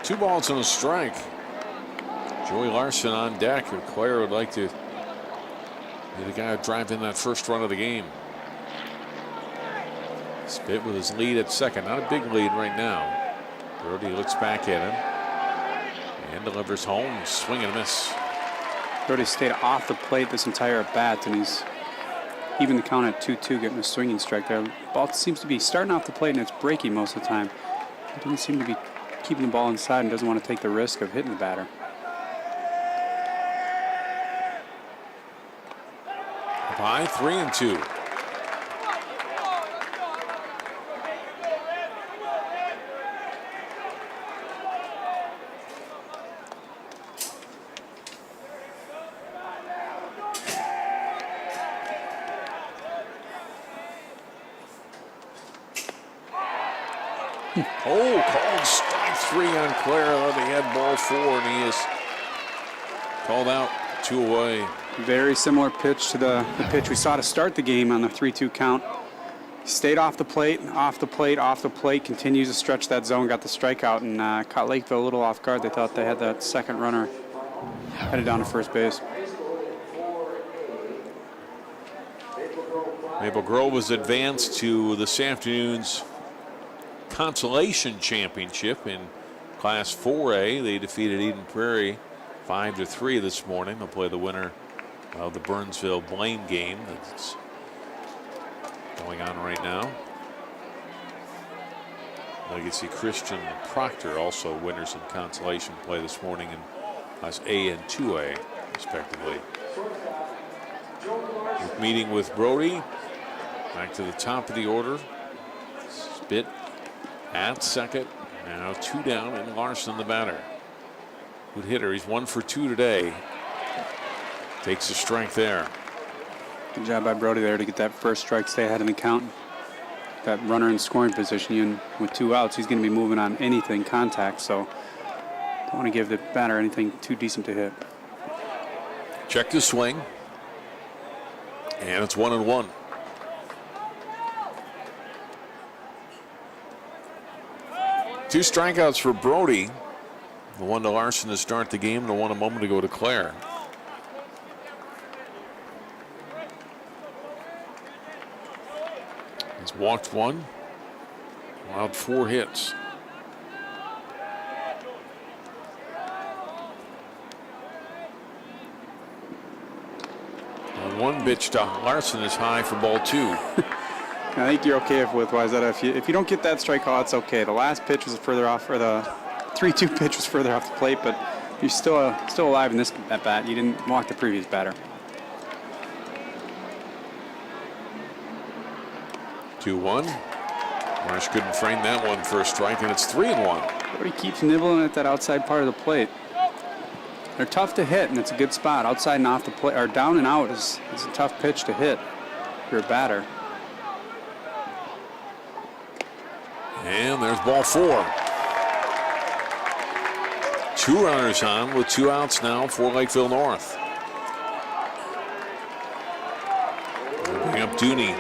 Two balls and a strike. Joey Larson on deck. And Claire would like to be the guy driving that first run of the game. Spitt with his lead at second. Not a big lead right now. Brody looks back at him and delivers home. Swing and a miss. Brody stayed off the plate this entire at bat, and he's even the count at 2-2, getting a swinging strike there. Ball seems to be starting off the plate and it's breaking most of the time. It doesn't seem to be keeping the ball inside and doesn't want to take the risk of hitting the batter. By 3-2. Oh, called strike 3 on Claire. They had ball 4, and he is Called out, 2 away. Very similar pitch to the pitch we saw to start the game on the 3-2 count. Stayed off the plate, off the plate, off the plate, continues to stretch that zone, got the strikeout, and caught Lakeville a little off guard. They thought they had that second runner headed down to first base. Maple Grove was advanced to this afternoon's consolation championship in Class 4A. They defeated Eden Prairie 5-3 this morning. They'll play the winner of the Burnsville-Blaine game that's going on right now. Legacy Christian and Proctor also winners in consolation play this morning in Class A and 2A, respectively. Meeting with Brody. Back to the top of the order. Spit at second. Now 2 down, and Larson the batter. Good hitter. He's 1 for 2 today. Takes a strike there. Good job by Brody there to get that first strike, stay ahead in the count. That runner in scoring position, and with 2 outs, he's going to be moving on anything contact, so don't want to give the batter anything too decent to hit. Check the swing. And it's 1-1. Two strikeouts for Brody. The one to Larson to start the game, and the one a moment ago to Claire. He's walked 1, allowed 4 hits. And 1 pitch to Larson is high for ball 2. I think you're okay with Wayzata. If you don't get that strike call, it's okay. The last pitch was further off, or the 3-2 pitch was further off the plate, but you're still alive in this at bat. You didn't walk the previous batter. 2-1. Marsh couldn't frame that one for a strike, and it's 3-1. Brody keeps nibbling at that outside part of the plate. They're tough to hit, and it's a good spot. Outside and off the plate, or down and out is a tough pitch to hit if you're a batter. And there's ball 4. 2 runners on with 2 outs now for Lakeville North. Bring up Dooney.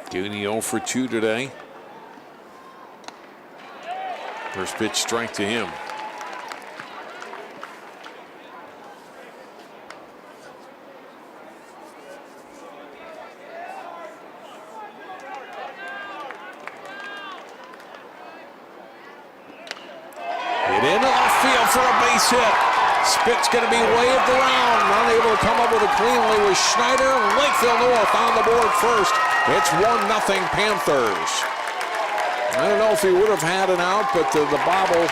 Dooney 0 for 2 today. First pitch strike to him. Hit into left field for a base hit. Spit's going to be waved around. Unable to come up with it cleanly with Schneider. Lakeville North on the board first. It's 1-0 Panthers. I don't know if he would have had an out, but the bobble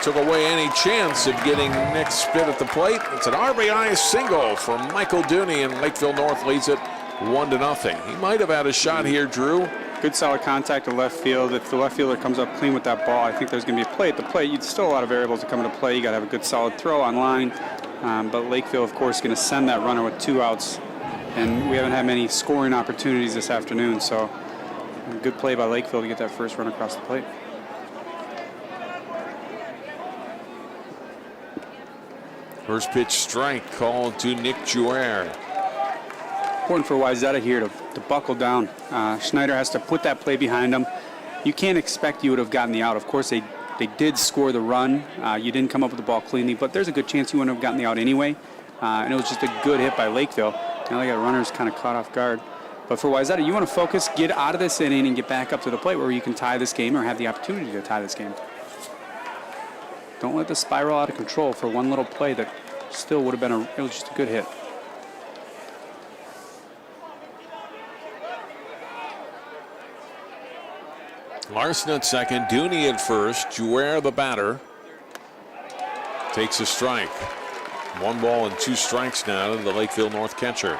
took away any chance of getting Nick Spit at the plate. It's an RBI single from Michael Dooney, and Lakeville North leads it 1-0. He might have had a shot here, Drew. Good solid contact to left field. If the left fielder comes up clean with that ball, I think there's going to be a play at the plate. You'd still a lot of variables that come into play. You got to have a good solid throw on line. But Lakeville, of course, is going to send that runner with 2 outs. And we haven't had many scoring opportunities this afternoon, so a good play by Lakeville to get that first run across the plate. First pitch strike called to Nick Jouer. Important for Wayzata here to buckle down. Schneider has to put that play behind him. You can't expect you would have gotten the out. Of course, they did score the run. You didn't come up with the ball cleanly, but there's a good chance you wouldn't have gotten the out anyway. And it was just a good hit by Lakeville. Now they got runners kind of caught off guard. But for Wayzata, you want to focus, get out of this inning, and get back up to the plate where you can tie this game or have the opportunity to tie this game. Don't let this spiral out of control for one little play that still would have been it was just a good hit. Larson at second, Dooney at first, Jouer the batter. Takes a strike. 1 ball and 2 strikes now to the Lakeville North catcher.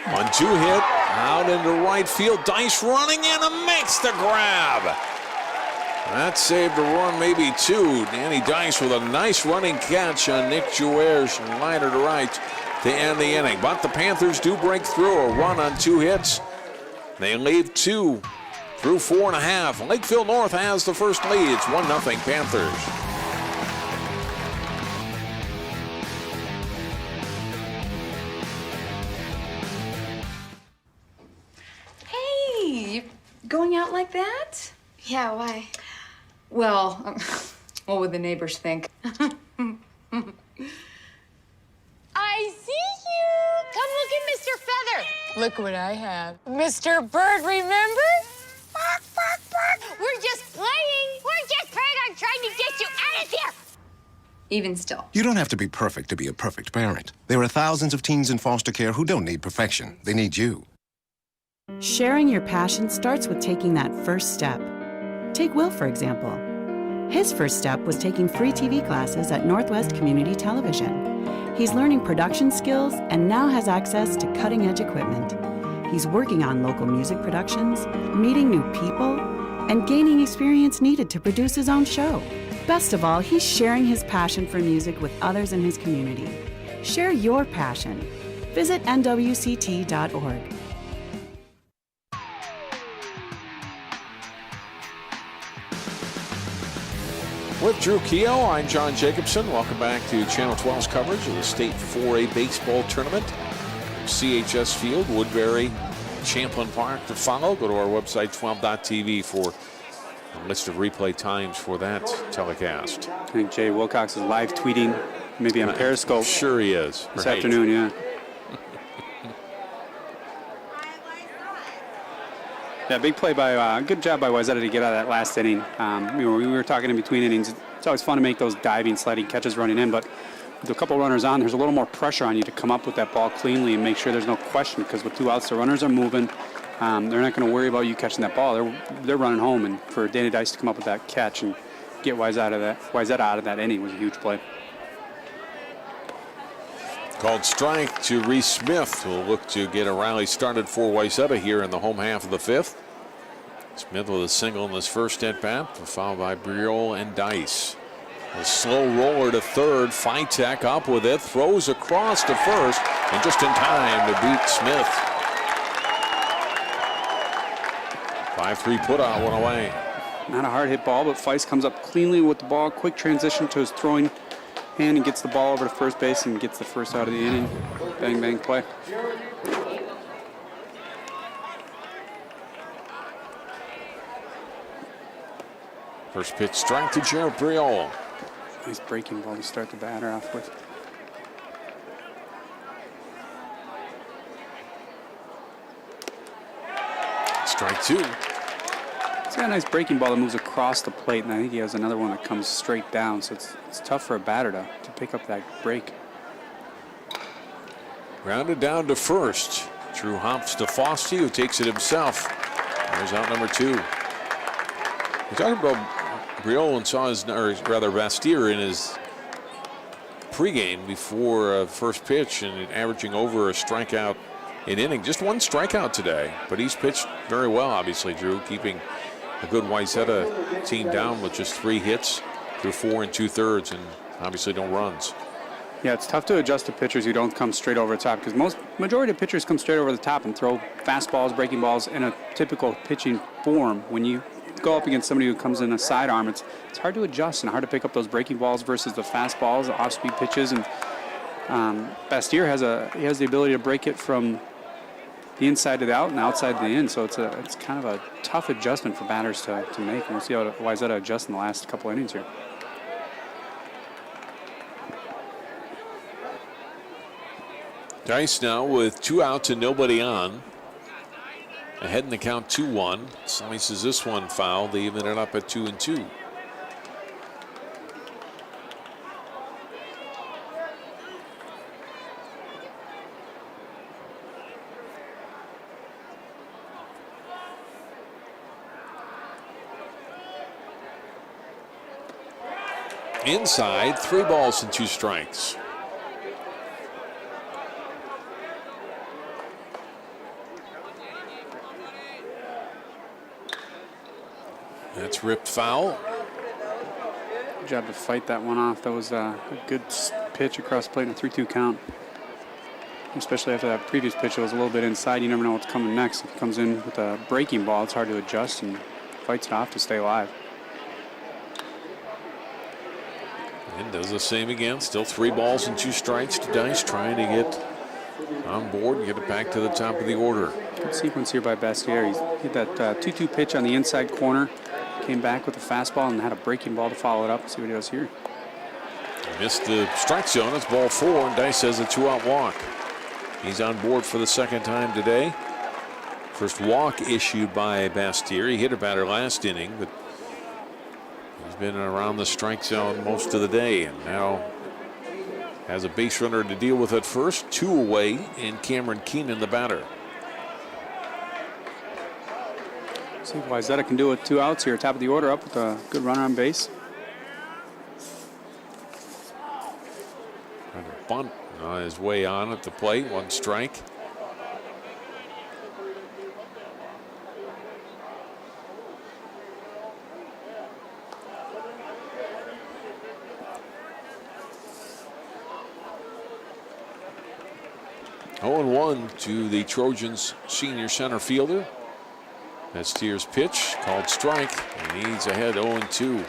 On 2 hit, Out into right field. Dice running in and makes the grab. That saved a run, maybe two. Danny Dice with a nice running catch on Nick Jouer's liner to right to end the inning. But the Panthers do break through a run on 2 hits. They lead 2 through 4.5. Lakeville North has the first lead. It's 1-0 Panthers. Hey, you going out like that? Yeah, why? Well, what would the neighbors think? I see you! Come look at Mr. Feather. Look what I have. Mr. Bird, remember? Bark, bark, bark. We're just playing. We're just playing on trying to get you out of here. Even still. You don't have to be perfect to be a perfect parent. There are thousands of teens in foster care who don't need perfection. They need you. Sharing your passion starts with taking that first step. Take Will, for example. His first step was taking free TV classes at Northwest Community Television. He's learning production skills and now has access to cutting-edge equipment. He's working on local music productions, meeting new people, and gaining experience needed to produce his own show. Best of all, he's sharing his passion for music with others in his community. Share your passion. Visit nwct.org. With Drew Keough, I'm John Jacobson. Welcome back to Channel 12's coverage of the State 4A Baseball Tournament. CHS Field, Woodbury, Champlin Park to follow. Go to our website, 12.tv, for a list of replay times for that telecast. I think Jay Wilcox is live tweeting, maybe on Periscope. Sure he is. This afternoon, yeah. Yeah, big play by, good job by Wayzata to get out of that last inning. We were talking in between innings. It's always fun to make those diving, sliding catches running in, but with a couple runners on, there's a little more pressure on you to come up with that ball cleanly and make sure there's no question, because with 2 outs, the runners are moving. They're not going to worry about you catching that ball. They're running home, and for Danny Dice to come up with that catch and get Wayzata out of that inning was a huge play. Called strike to Reese Smith, who will look to get a rally started for Wayzata here in the home half of the 5th. Smith with a single in his first at-bat, followed by Briol and Dice. A slow roller to third. Fitek up with it, throws across to first, and just in time to beat Smith. 5-3 putout, one away. Not a hard hit ball, but Feist comes up cleanly with the ball. Quick transition to his throwing hand and gets the ball over to first base and gets the first out of the inning. Bang, bang play. First pitch strike to Jared Briol. Nice breaking ball to start the batter off with. Strike 2. He's got a nice breaking ball that moves across the plate, and I think he has another one that comes straight down, so it's tough for a batter to pick up that break. Grounded down to first. Drew hops to Fossey, who takes it himself. There's out number 2. We're talking about Briol and saw his, or rather Bastyr, in his pregame before first pitch, and averaging over a strikeout an inning. Just 1 strikeout today, but he's pitched very well, obviously, Drew, keeping a good Wayzata team down with just 3 hits through 4 2/3, and obviously no runs. Yeah, it's tough to adjust to pitchers who don't come straight over the top, because majority of pitchers come straight over the top and throw fastballs, breaking balls in a typical pitching form. When you go up against somebody who comes in a sidearm, it's hard to adjust and hard to pick up those breaking balls versus the fastballs, the off-speed pitches. And Bastyr has the ability to break it from the inside to the out and the outside to the in. So it's kind of a tough adjustment for batters to make. And we'll see how Wayzata adjusts in the last couple innings here. Dice now with 2 outs and nobody on. Ahead in the count 2-1. Slices this one foul. They even it up at 2-2. Inside, 3 balls and 2 strikes. That's ripped foul. Good job to fight that one off. That was a good pitch across the plate in a 3-2 count. Especially after that previous pitch, it was a little bit inside. You never know what's coming next. If he comes in with a breaking ball, it's hard to adjust and fights it off to stay alive. And does the same again. Still 3 balls and 2 strikes to Dice, trying to get on board and get it back to the top of the order. Good sequence here by Bastier. He hit that 2-2 pitch on the inside corner, came back with a fastball and had a breaking ball to follow it up. Let's see what he does here. Missed the strike zone. It's ball 4, and Dice has a 2-out walk. He's on board for the second time today. First walk issued by Bastier. He hit a batter last inning, but he's been around the strike zone most of the day, and now has a base runner to deal with at first. 2 away, and Cameron Keenan, the batter. See if Wayzata can do it. 2 outs here, top of the order, up with a good runner on base. Trying to bunt on his way on at the plate. 1 strike. Oh, 0-1 to the Trojans' senior center fielder. Bastier's pitch called strike, and he's ahead 0-2.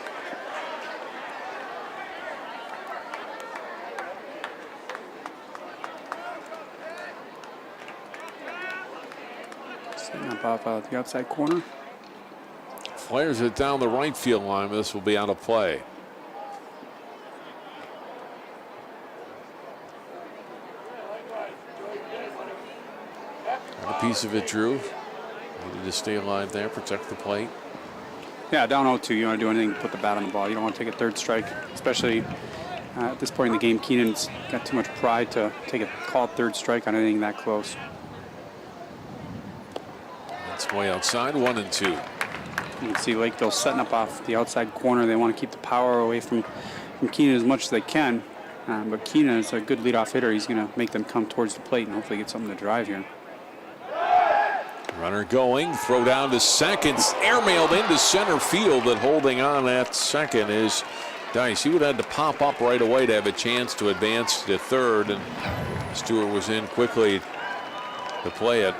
Setting up off the outside corner. Flares it down the right field line. This will be out of play. A piece of it, Drew. Needed to stay alive there, protect the plate. Yeah, down 0-2. You don't want to do anything to put the bat on the ball. You don't want to take a 3rd strike, especially at this point in the game. Keenan's got too much pride to take a called 3rd strike on anything that close. That's way outside, 1-2. You can see Lakeville setting up off the outside corner. They want to keep the power away from Keenan as much as they can. But Keenan is a good leadoff hitter. He's going to make them come towards the plate and hopefully get something to drive here. Runner going, throw down to second, airmailed into center field, but holding on at second is Dice. He would have had to pop up right away to have a chance to advance to 3rd, and Stewart was in quickly to play it.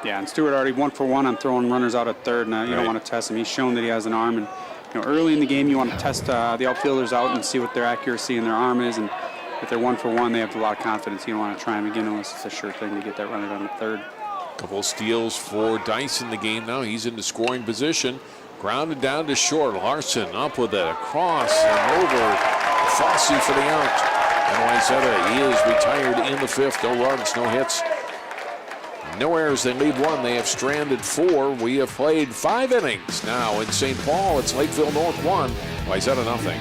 Yeah, and Stewart already 1 for 1 on throwing runners out at 3rd. Now you don't want to test him. He's shown that he has an arm, and early in the game you want to test the outfielders out and see what their accuracy and their arm is, and if they're 1 for 1, they have a lot of confidence. You don't want to try him again unless it's a sure thing to get that runner down to 3rd. Couple of steals for Dice in the game now. He's in the scoring position. Grounded down to short. Larson up with it across and over. Fossey for the out. And Wayzata, he is retired in the 5th. No runs, no hits, no errors. They lead 1. They have stranded 4. We have played 5 innings now in St. Paul. It's Lakeville North 1. Wayzata nothing.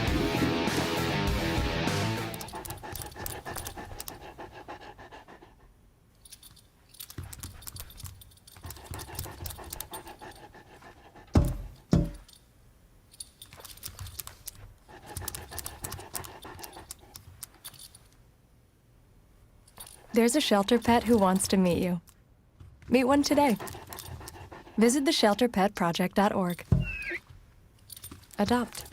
There's a shelter pet who wants to meet you. Meet one today. Visit theshelterpetproject.org. Adopt.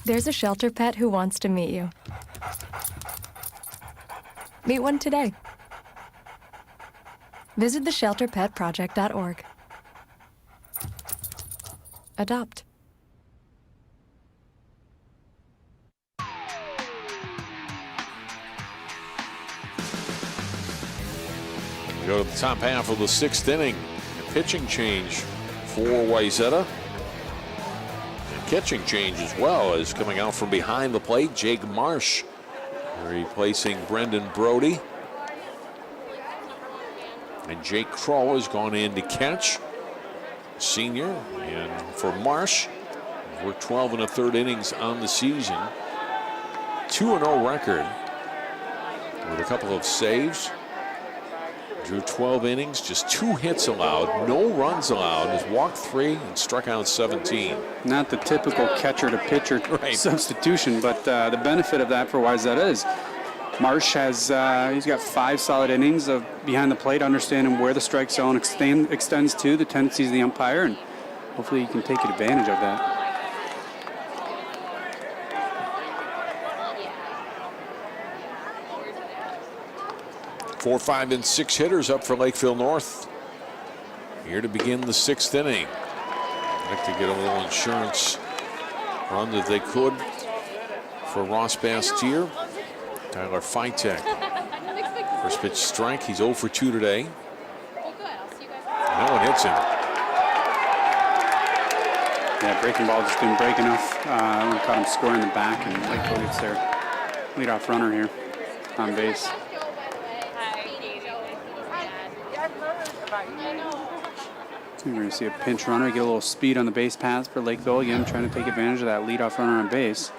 There's a shelter pet who wants to meet you. Meet one today. Visit theshelterpetproject.org. Adopt. We go to the top half of the 6th inning. A pitching change for Wayzata. And catching change as well is coming out from behind the plate. Jake Marsh replacing Brendan Brody. And Jake Crow has gone in to catch, senior. And for Marsh, we're 12 1/3 innings on the season. 2-0 record with a couple of saves. Drew 12 innings, just 2 hits allowed, no runs allowed, has walked 3 and struck out 17. Not the typical catcher to pitcher substitution, but the benefit of that for Wayzata is Marsh has he's got 5 solid innings of behind the plate, understanding where the strike zone extends to, the tendencies of the umpire, and hopefully he can take advantage of that. 4, 5, and 6 hitters up for Lakeville North here to begin the 6th inning. I'd like to get a little insurance run that they could for Ross Bastier. Tyler Fitek. First pitch strike. He's 0 for 2 today. That one hits him. Yeah, breaking ball just didn't break enough. We caught him square in the back, and Lakeville gets their leadoff runner here on base. We're going to see a pinch runner, get a little speed on the base paths for Lakeville. Again, trying to take advantage of that leadoff runner on base.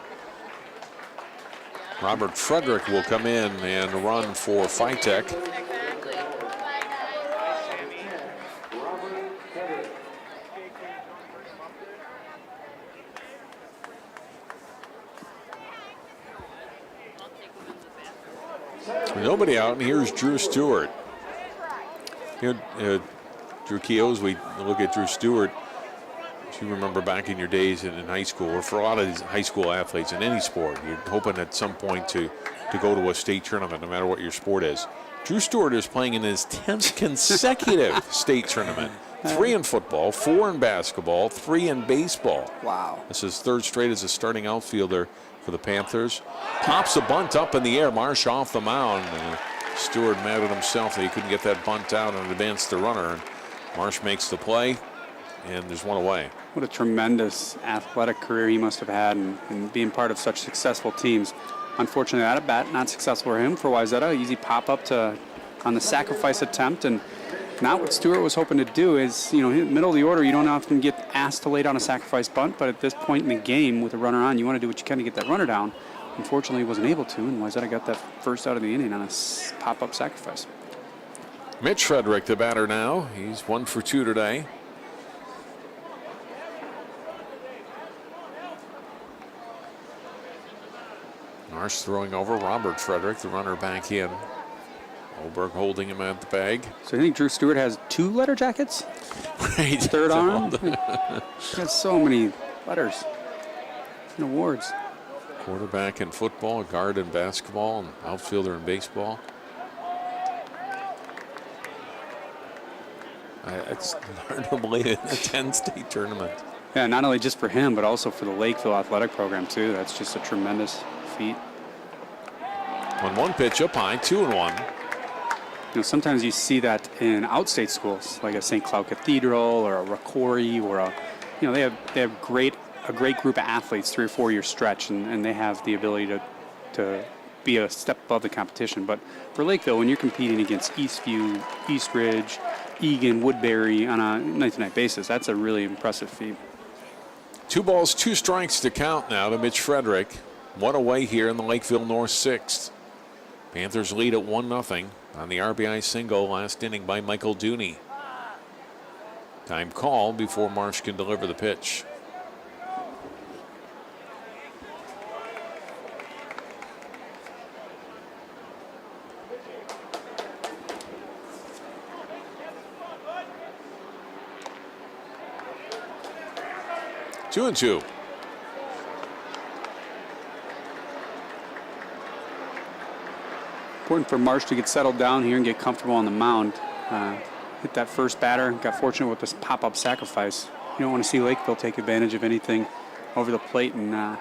Robert Frederick will come in and run for Fitek. Nobody out, and here's Drew Stewart. Drew Keoghs, we look at Drew Stewart. You remember back in your days in high school, or for a lot of these high school athletes in any sport, you're hoping at some point to go to a state tournament, no matter what your sport is. Drew Stewart is playing in his 10th consecutive state tournament. 3 in football, 4 in basketball, 3 in baseball. Wow. This is 3rd straight as a starting outfielder for the Panthers. Pops a bunt up in the air. Marsh off the mound. Stewart mad at himself that he couldn't get that bunt out and advance the runner. And Marsh makes the play, and there's one away. What a tremendous athletic career he must have had, and being part of such successful teams. Unfortunately, that at bat, not successful for him. For Wayzata, easy pop up on the sacrifice attempt, and not what Stewart was hoping to do. Is, middle of the order, you don't often get asked to lay down a sacrifice bunt, but at this point in the game with a runner on, you want to do what you can to get that runner down. Unfortunately, he wasn't able to, and Wayzata got that first out of the inning on a pop-up sacrifice. Mitch Frederick, the batter now. He's 1 for 2 today. Marsh throwing over Robert Frederick, the runner back in. Olberg holding him at the bag. So you think Drew Stewart has 2 letter jackets? Right. 3rd arm? Got so many letters and awards. Quarterback in football, guard in basketball, and outfielder in baseball. It's hard to believe it, a 10-state tournament. Yeah, not only just for him, but also for the Lakeville athletic program, too. That's just a tremendous feat. 1-1 pitch up high, 2-1. Sometimes you see that in outstate schools, like a St. Cloud Cathedral or a Rocori, or they have a great group of athletes, 3 or 4 year stretch, and they have the ability to be a step above the competition. But for Lakeville, when you're competing against Eastview, East Ridge, Egan, Woodbury on a night-to-night basis, that's a really impressive feat. 2 balls, 2 strikes to count now to Mitch Frederick. 1 away here in the Lakeville North 6th. Panthers lead at 1-0 on the RBI single last inning by Michael Dooney. Time call before Marsh can deliver the pitch. Two and two. Important for Marsh to get settled down here and get comfortable on the mound. Hit that first batter. Got fortunate with this pop-up sacrifice. You don't want to see Lakeville take advantage of anything over the plate and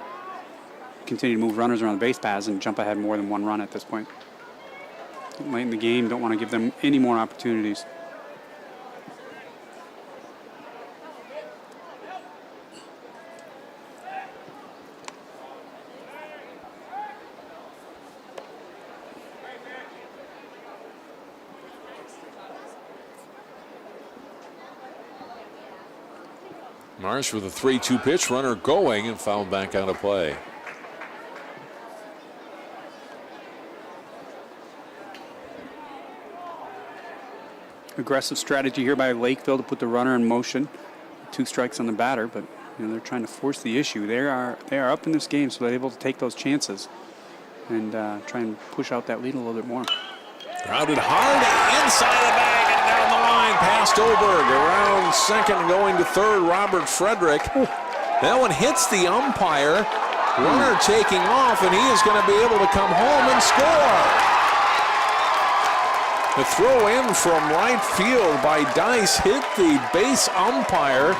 continue to move runners around the base paths and jump ahead more than 1 run at this point. Late in the game, don't want to give them any more opportunities. Marsh with a 3-2 pitch, runner going and fouled back out of play. aggressive strategy here by Lakeville to put the runner in motion. 2 strikes on the batter, but they're trying to force the issue. They are up in this game, so they're able to take those chances and try and push out that lead a little bit more. Grounded hard inside the bag and down the line past Oberg. Around second and going to third, Robert Frederick. That one hits the umpire. Runner taking off, and he is going to be able to come home and score. The throw in from right field by Dice hit the base umpire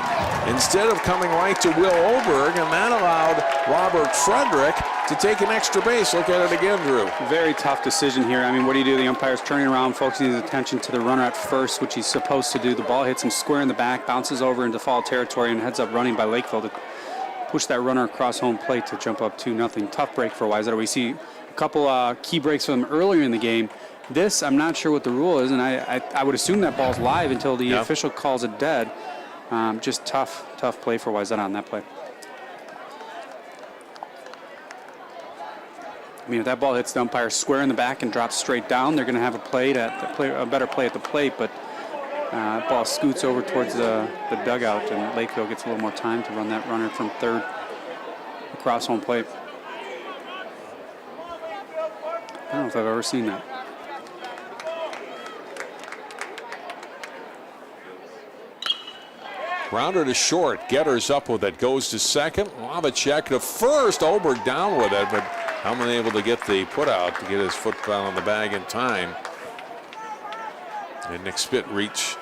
instead of coming right to Will Oberg, and that allowed Robert Frederick to take an extra base. Look at it again, Drew. Very tough decision here. I mean, what do you do? The umpire's turning around, focusing his attention to the runner at first, which he's supposed to do. The ball hits him square in the back, bounces over into foul territory, and heads up running by Lakeville to push that runner across home plate to jump up 2-0. Tough break for Wayzata. We see a couple key breaks from them earlier in the game. This, I'm not sure what the rule is, and I would assume that ball's live until the official calls it dead. Just tough play for Wayzata on that play. I mean, if that ball hits the umpire square in the back and drops straight down, they're going to have a better play at the plate, but that ball scoots over towards the dugout, and Lakeville gets a little more time to run that runner from third across home plate. I don't know if I've ever seen that. Grounder to short. Getter's up with it. Goes to second. Lavacek to first. Oberg down with it, but unable to get the put out to get his foot down on the bag in time. And Nick Spitt reach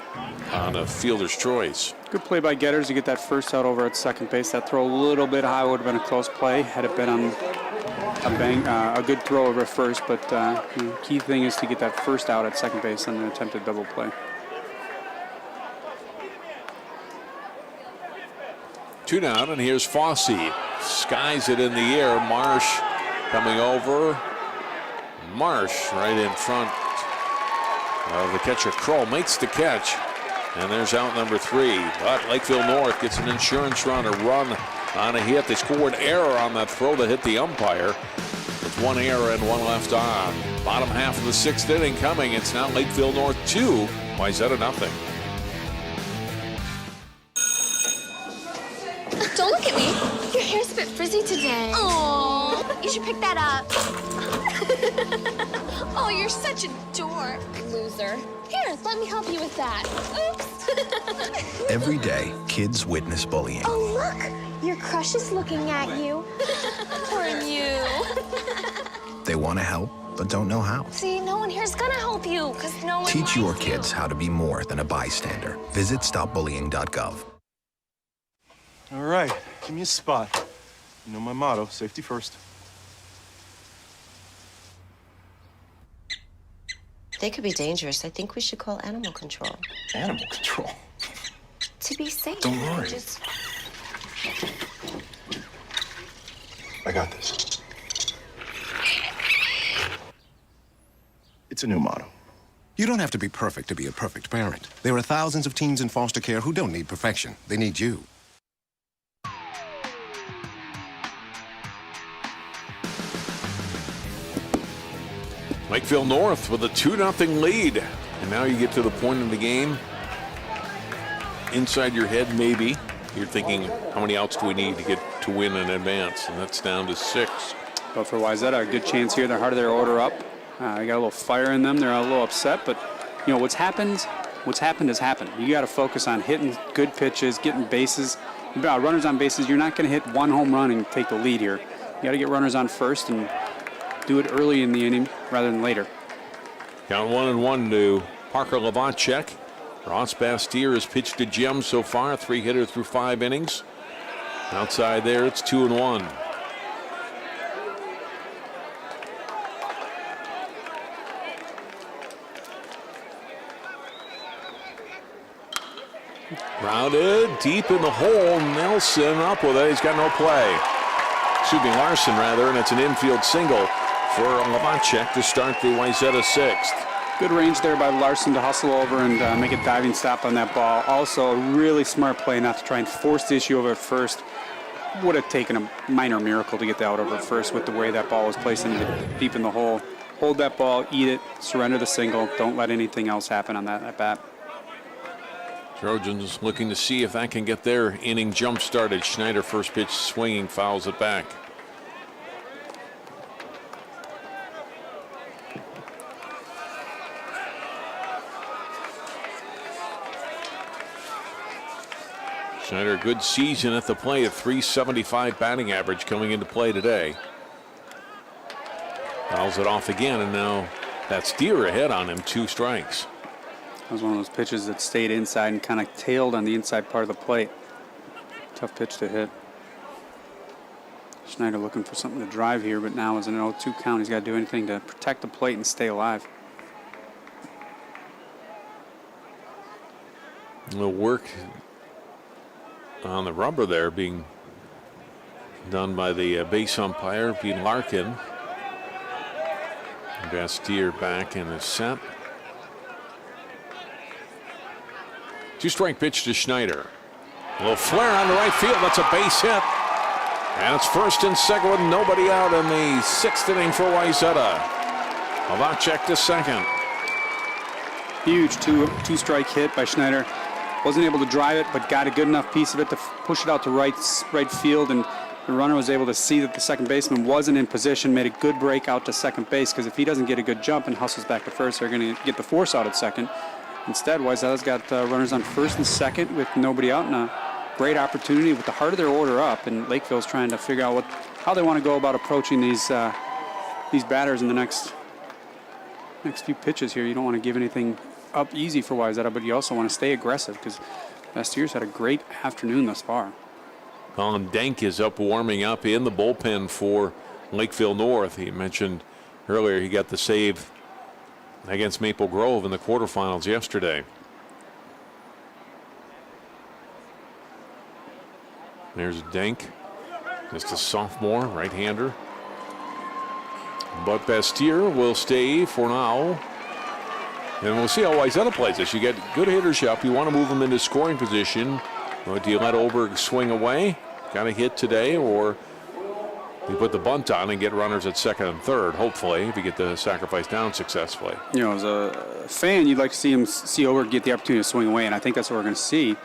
on a fielder's choice. Good play by Getters to get that first out over at second base. That throw a little bit high would have been a close play had it been on a good throw over first, but the key thing is to get that first out at second base on an attempted double play. 2 down, and here's Fossey. Skies it in the air. Marsh coming over. Marsh right in front of the catcher. Kroll makes the catch, and there's out number 3. But Lakeville North gets an insurance run, a run on a hit. They scored error on that throw that hit the umpire. With 1 error and 1 left on. Bottom half of the 6th inning coming. It's now Lakeville North 2, Wayzata nothing. Don't look at me. Your hair's a bit frizzy today. Oh, you should pick that up. Oh, you're such a dork. Loser. Here, let me help you with that. Oops. Every day, kids witness bullying. Oh, look. Your crush is looking at you. Poor you. They want to help, but don't know how. See, no one here's gonna help you, because no one Teach your kids how to be more than a bystander. Visit stopbullying.gov. All right, give me a spot. You know my motto, safety first. They could be dangerous. I think we should call animal control. Animal control? to be safe. Don't worry. Just... I got this. It's a new motto. You don't have to be perfect to be a perfect parent. There are thousands of teens in foster care who don't need perfection. They need you. Lakeville North with a 2-0 lead. And now you get to the point in the game. Inside your head, maybe, you're thinking, how many outs do we need to get to win and advance? And that's down to 6. But for Wayzata, a good chance here. They're hard of their order up. They got a little fire in them. They're a little upset, but you know what's happened has happened. You got to focus on hitting good pitches, getting bases. Runners on bases. You're not going to hit one home run and take the lead here. You got to get runners on first and do it early in the inning rather than later. Count 1-1 to Parker Lavacek. Ross Bastier has pitched to Jim so far, 3-hitter through 5 innings. Outside there, it's 2-1. Grounded deep in the hole. Nelson up with it. He's got no play. Excuse me, Larson rather, and it's an infield single for Lavacek to start the Wayzata 6th. Good range there by Larson to hustle over and make a diving stop on that ball. Also, a really smart play not to try and force the issue over at first. Would have taken a minor miracle to get that out over at first with the way that ball was placed deep in the hole. Hold that ball, eat it, surrender the single. Don't let anything else happen on that at bat. Trojans looking to see if that can get their inning jump started. Schneider first pitch swinging, fouls it back. Schneider, good season at the plate, a .375 batting average coming into play today. Fouls it off again, and now that's Steer ahead on him, 2 strikes. That was one of those pitches that stayed inside and kind of tailed on the inside part of the plate. Tough pitch to hit. Schneider looking for something to drive here, but now is an 0-2 count. He's got to do anything to protect the plate and stay alive. The work on the rubber there being done by the base umpire, Pete Larkin. Bastier back in the set. 2-strike pitch to Schneider. A little flare on the right field. That's a base hit. And it's first and second with nobody out in the 6th inning for Wayzata. Novacek to second. Huge two-strike hit by Schneider. Wasn't able to drive it, but got a good enough piece of it to push it out to right field, and the runner was able to see that the second baseman wasn't in position, made a good break out to second base, because if he doesn't get a good jump and hustles back to first, they're going to get the force out at second. Instead, Wayzata's got runners on first and second with nobody out, and a great opportunity with the heart of their order up, and Lakeville's trying to figure out how they want to go about approaching these batters in the next few pitches here. You don't want to give anything up easy for Wayzata, but you also want to stay aggressive, because Bastier's had a great afternoon thus far. Colin Denk is up warming up in the bullpen for Lakeville North. He mentioned earlier he got the save against Maple Grove in the quarterfinals yesterday. There's Denk, just a sophomore, right-hander. But Bastier will stay for now. And we'll see how Wayzata plays this. You get good hitters up. You want to move them into scoring position. Or do you let Oberg swing away? Got a hit today, or you put the bunt on and get runners at second and third, hopefully, if you get the sacrifice down successfully. You know, as a fan, you'd like to see Oberg get the opportunity to swing away, and I think that's what we're going to see.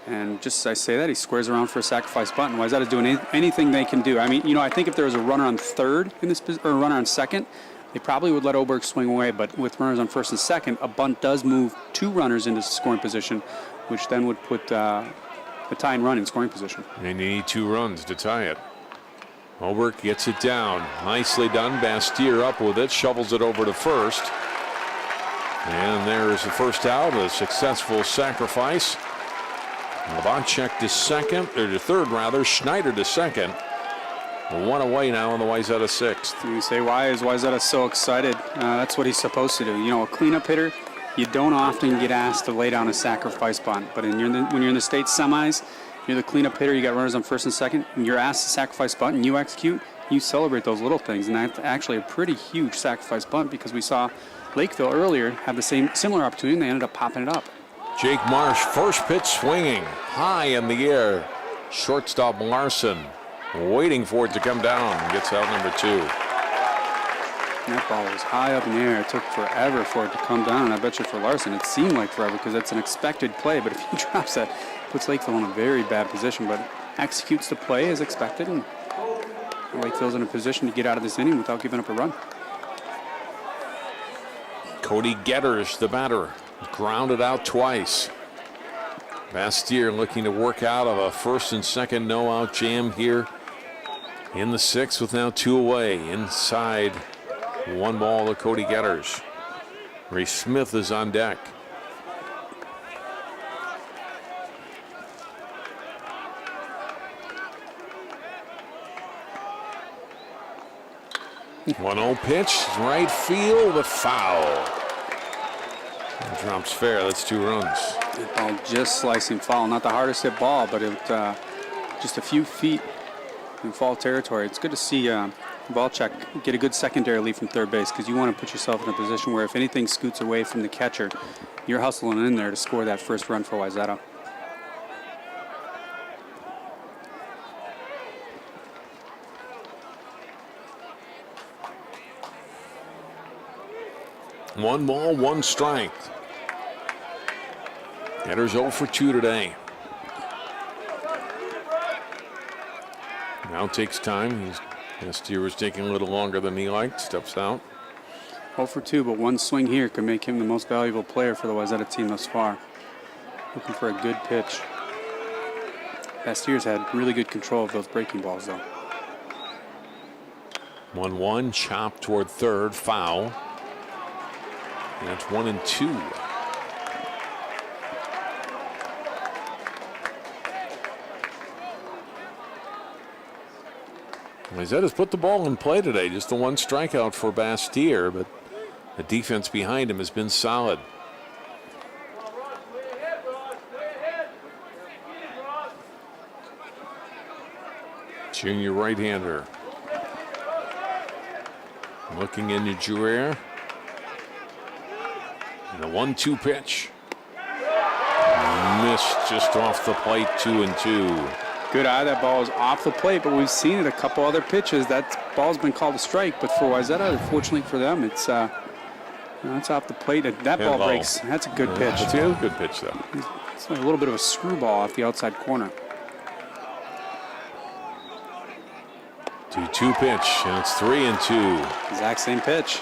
And just as I say that, he squares around for a sacrifice bunt. And Wayzata doing anything they can do. I mean, you know, I think if there was a runner on third in this, or a runner on second, they probably would let Oberg swing away, but with runners on first and second, a bunt does move 2 runners into scoring position, which then would put the tying run in scoring position. And you need 2 runs to tie it. Oberg gets it down. Nicely done. Bastier up with it, shovels it over to first. And there's the first out, a successful sacrifice. Novacek to second, or to third rather, Schneider to second. 1 away now in the Wayzata 6th. You say, why is Wayzata so excited? That's what he's supposed to do. You know, a cleanup hitter, you don't often get asked to lay down a sacrifice bunt. But when you're in the state semis, you're the cleanup hitter, you got runners on first and second, and you're asked to sacrifice bunt, and you execute, you celebrate those little things. And that's actually a pretty huge sacrifice bunt, because we saw Lakeville earlier have the similar opportunity, and they ended up popping it up. Jake Marsh, first pitch swinging, high in the air. Shortstop Larson waiting for it to come down. Gets out number 2. That ball was high up in the air. It took forever for it to come down, and I bet you for Larson it seemed like forever, because that's an expected play. But if he drops that, it puts Lakeville in a very bad position, but executes the play as expected, and Lakeville's in a position to get out of this inning without giving up a run. Cody Getters, the batter, grounded out twice. Bastier looking to work out of a first and second no-out jam here in the 6th with now 2 away. Inside, 1 ball to Cody Getters. Ray Smith is on deck. One 0 pitch, right field, a foul. It drops fair. That's 2 runs. That ball just slicing foul. Not the hardest hit ball, but it just a few feet in foul territory. It's good to see Valchek get a good secondary lead from third base, because you want to put yourself in a position where if anything scoots away from the catcher, you're hustling in there to score that first run for Wayzata. One ball, 1 strike. Getter's 0 for 2 today. Now takes time. Stewart's taking a little longer than he liked. Steps out. 0 for 2, but one swing here could make him the most valuable player for the Wayzata team thus far. Looking for a good pitch. Bastier's had really good control of those breaking balls, though. 1-1, chop toward third, foul. And that's 1-2. Wayzata's put the ball in play today. Just the one strikeout for Bastier, but the defense behind him has been solid. Junior right-hander. Looking into Jouer. And a 1-2 pitch. Missed just off the plate, 2-2. Good eye, that ball is off the plate, but we've seen it a couple other pitches. That ball's been called a strike, but for Wayzata, unfortunately for them, it's off the plate. That ball breaks. That's a good pitch. That's a good pitch, though. It's like a little bit of a screwball off the outside corner. 2-2 pitch, and it's 3-2. Exact same pitch.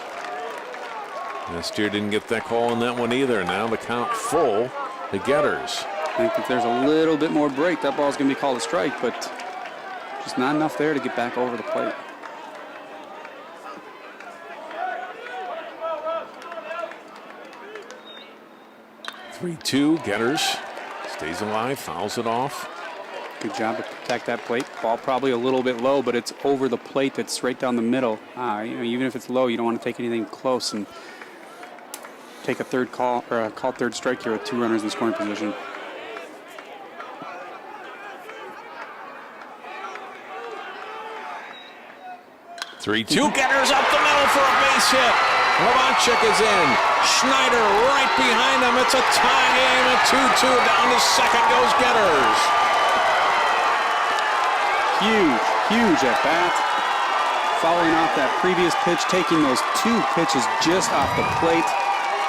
Steer didn't get that call on that one either. Now the count full. The Getters. I think if there's a little bit more break, that ball's going to be called a strike, but just not enough there to get back over the plate. (3-2). Getters stays alive, fouls it off. Good job to protect that plate. Ball probably a little bit low, but it's over the plate. That's right down the middle. Even if it's low, you don't want to take anything close and take a third call or a called third strike here with 2 runners in scoring position. 3-2. Getters up the middle for a base hit. Levanchik is in. Schneider right behind him. It's a tie game at 2-2. Down to second goes Getters. Huge at bat. Following off that previous pitch, taking those 2 pitches just off the plate.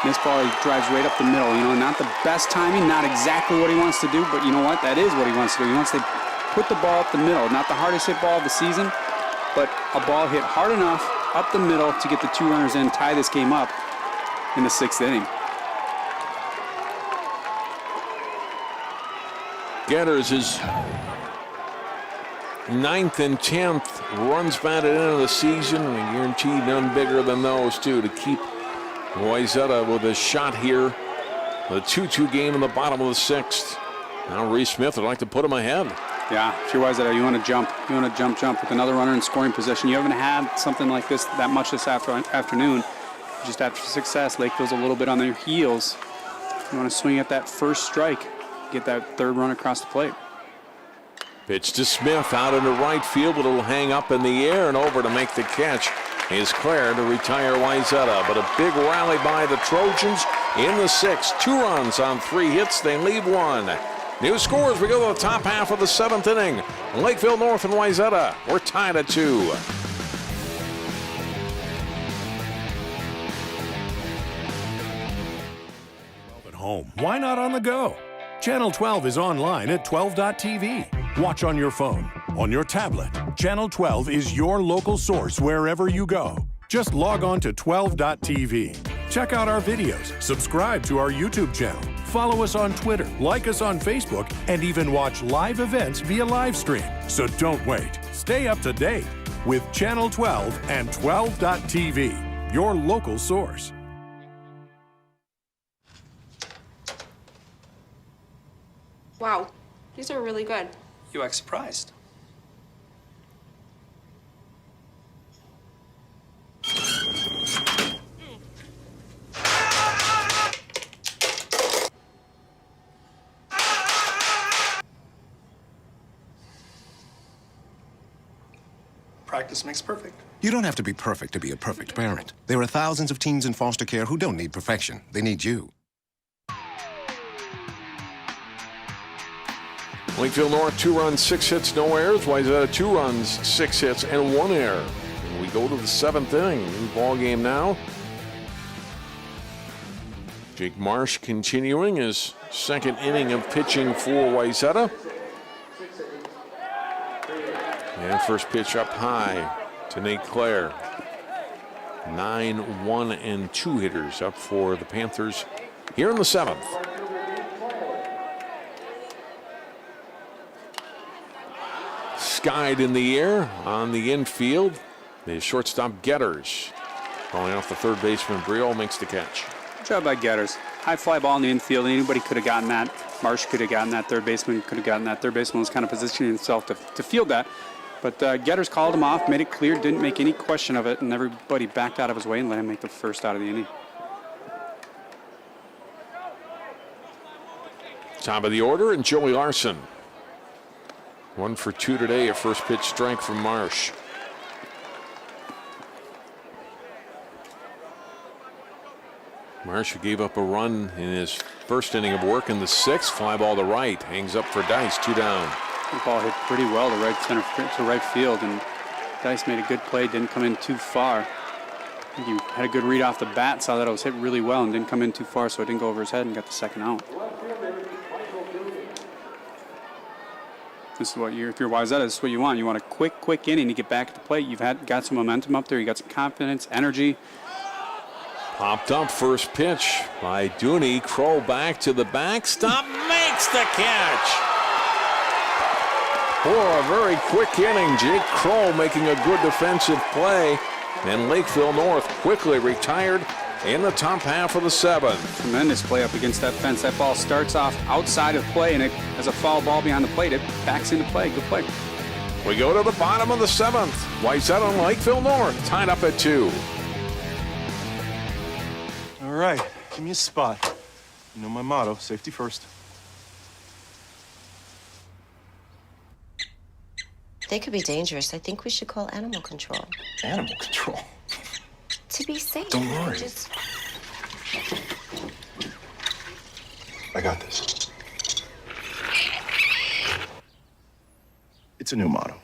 This ball he drives right up the middle. Not the best timing, not exactly what he wants to do, but you know what? That is what he wants to do. He wants to put the ball up the middle. Not the hardest hit ball of the season, but a ball hit hard enough up the middle to get the 2 runners in, tie this game up in the 6th inning. Getters is 9th and 10th runs batted into the season, and guaranteed none bigger than those two to keep Wayzata with a shot here. The 2-2 game in the bottom of the 6th. Now Reese Smith would like to put him ahead. Yeah, if you're Wayzata, you want to jump. You want to jump with another runner in scoring position. You haven't had something like this that much this afternoon. Just after success, Lakeville's a little bit on their heels. You want to swing at that first strike, get that 3rd run across the plate. Pitch to Smith out into right field, but it'll hang up in the air and over to make the catch. Is clear to retire Wayzata, but a big rally by the Trojans in the 6th. 2 runs on 3 hits. They leave 1. New scores. We go to the top half of the 7th inning. Lakeville North and Wayzata. We're tied at 2. At home, why not on the go? Channel 12 is online at 12.tv. Watch on your phone, on your tablet. Channel 12 is your local source wherever you go. Just log on to 12.tv. Check out our videos, subscribe to our YouTube channel, follow us on Twitter, like us on Facebook, and even watch live events via live stream. So don't wait. Stay up to date with Channel 12 and 12.tv, your local source. Wow, these are really good. You act surprised. Practice makes perfect. You don't have to be perfect to be a perfect parent. There are thousands of teens in foster care who don't need perfection. They need you. Lakeville North, 2 runs, 6 hits, no errors. Wayzata, 2 runs, 6 hits, and 1 error. And we go to the 7th inning. New ball game now. Jake Marsh continuing his second inning of pitching for Wayzata. And first pitch up high to Nate Clare. 9, 1, and 2 hitters up for the Panthers here in the 7th. Skied in the air on the infield. The shortstop Getters. Calling off the third baseman, Briol makes the catch. Good job by Getters. High fly ball in the infield. Anybody could have gotten that. Marsh could have gotten that. Third baseman could have gotten that. Third baseman was kind of positioning himself to field that. But Getters called him off, made it clear, didn't make any question of it, and everybody backed out of his way and let him make the first out of the inning. Top of the order, and Joey Larson. 1 for 2 today, a first pitch strike from Marsh. Marsh, who gave up a run in his first inning of work in the 6th. Fly ball to right, hangs up for Dice, 2 down. The ball hit pretty well to right field, and Dice made a good play, didn't come in too far. I think he had a good read off the bat, saw that it was hit really well and didn't come in too far, so it didn't go over his head and got the second out. This is what if you're Wayzata, this is what you want. You want a quick inning to get back at the plate. You've got some momentum up there. You got some confidence, energy. Popped up first pitch by Dooney. Crow back to the backstop, makes the catch. For a very quick inning, Jake Crow making a good defensive play. And Lakeville North quickly retired in the top half of the 7th. Tremendous play up against that fence. That ball starts off outside of play, and it has a foul ball behind the plate. It backs into play. Good play. We go to the bottom of the 7th. Wayzata and Lakeville North tied up at 2. All right, give me a spot. You know my motto, safety first. They could be dangerous. I think we should call animal control. Animal control? To be safe. Don't worry. Just... I got this. It's a new motto.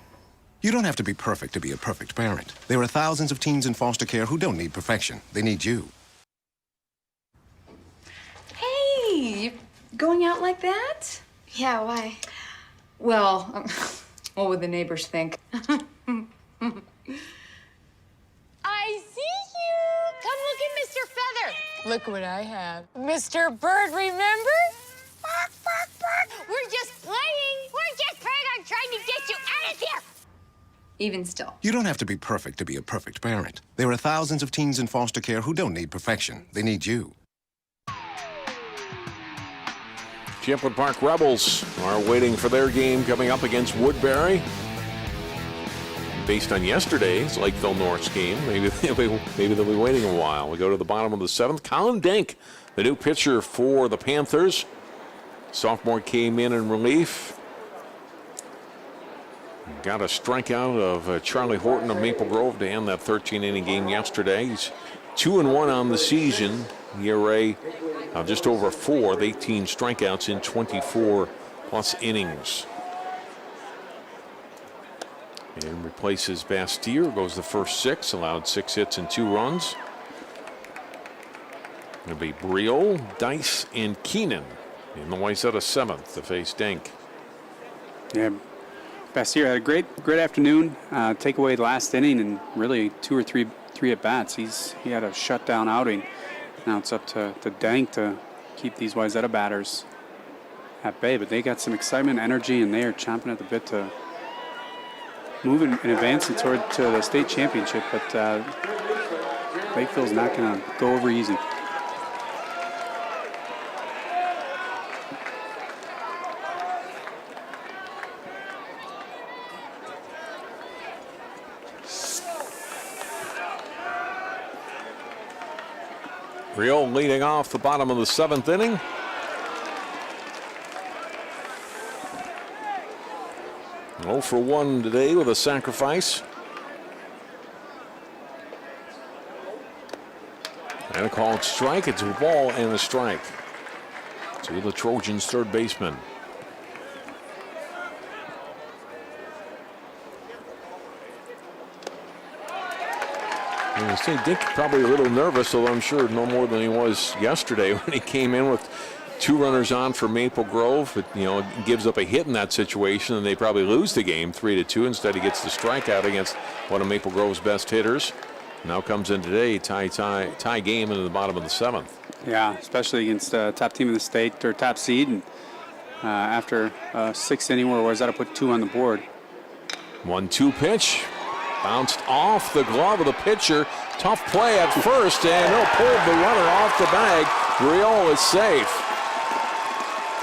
You don't have to be perfect to be a perfect parent. There are thousands of teens in foster care who don't need perfection. They need you. Hey, you going out like that? Yeah, why? Well, what would the neighbors think? I see you. Come look at Mr. Feather. Look what I have. Mr. Bird, remember? Bark, bark, bark. We're just playing. We're just playing on trying to get you out of here. Even still. You don't have to be perfect to be a perfect parent. There are thousands of teens in foster care who don't need perfection. They need you. Champlin Park Rebels are waiting for their game coming up against Woodbury. Based on yesterday's Lakeville North's game, maybe they'll be waiting a while. We go to the bottom of the 7th. Colin Denk, the new pitcher for the Panthers. Sophomore came in relief. Got a strikeout of Charlie Horton of Maple Grove to end that 13-inning game yesterday. He's 2-1 on the season. ERA of just over 4 with 18 strikeouts in 24+ innings. And replaces Bastille, goes the first 6, allowed 6 hits and 2 runs. It'll be Briol, Dice, and Keenan in the Wayzata 7th to face Denk. Yeah, Bastille had a great afternoon. Take away the last inning and really 2 or 3 at bats. He had a shutdown outing. Now it's up to Denk to keep these Wayzata batters at bay, but they got some excitement, energy, and they are chomping at the bit to move and advancing toward to the state championship. But Lakeville's not going to go over easy. Rio leading off the bottom of the 7th inning. Oh for 1 today with a sacrifice. And a called strike. It's a ball and a strike to the Trojans' third baseman. I think Dink probably a little nervous, although I'm sure no more than he was yesterday when he came in with 2 runners on for Maple Grove. It, gives up a hit in that situation, and they probably lose the game 3-2. Instead, he gets the strikeout against one of Maple Grove's best hitters. Now comes in today, tie game into the bottom of the 7th. Yeah, especially against top team in the state, or top seed, and after 6th inning where Wayzata put 2 on the board. 1-2 pitch. Bounced off the glove of the pitcher. Tough play at first, and they'll pull the runner off the bag. Briol is safe.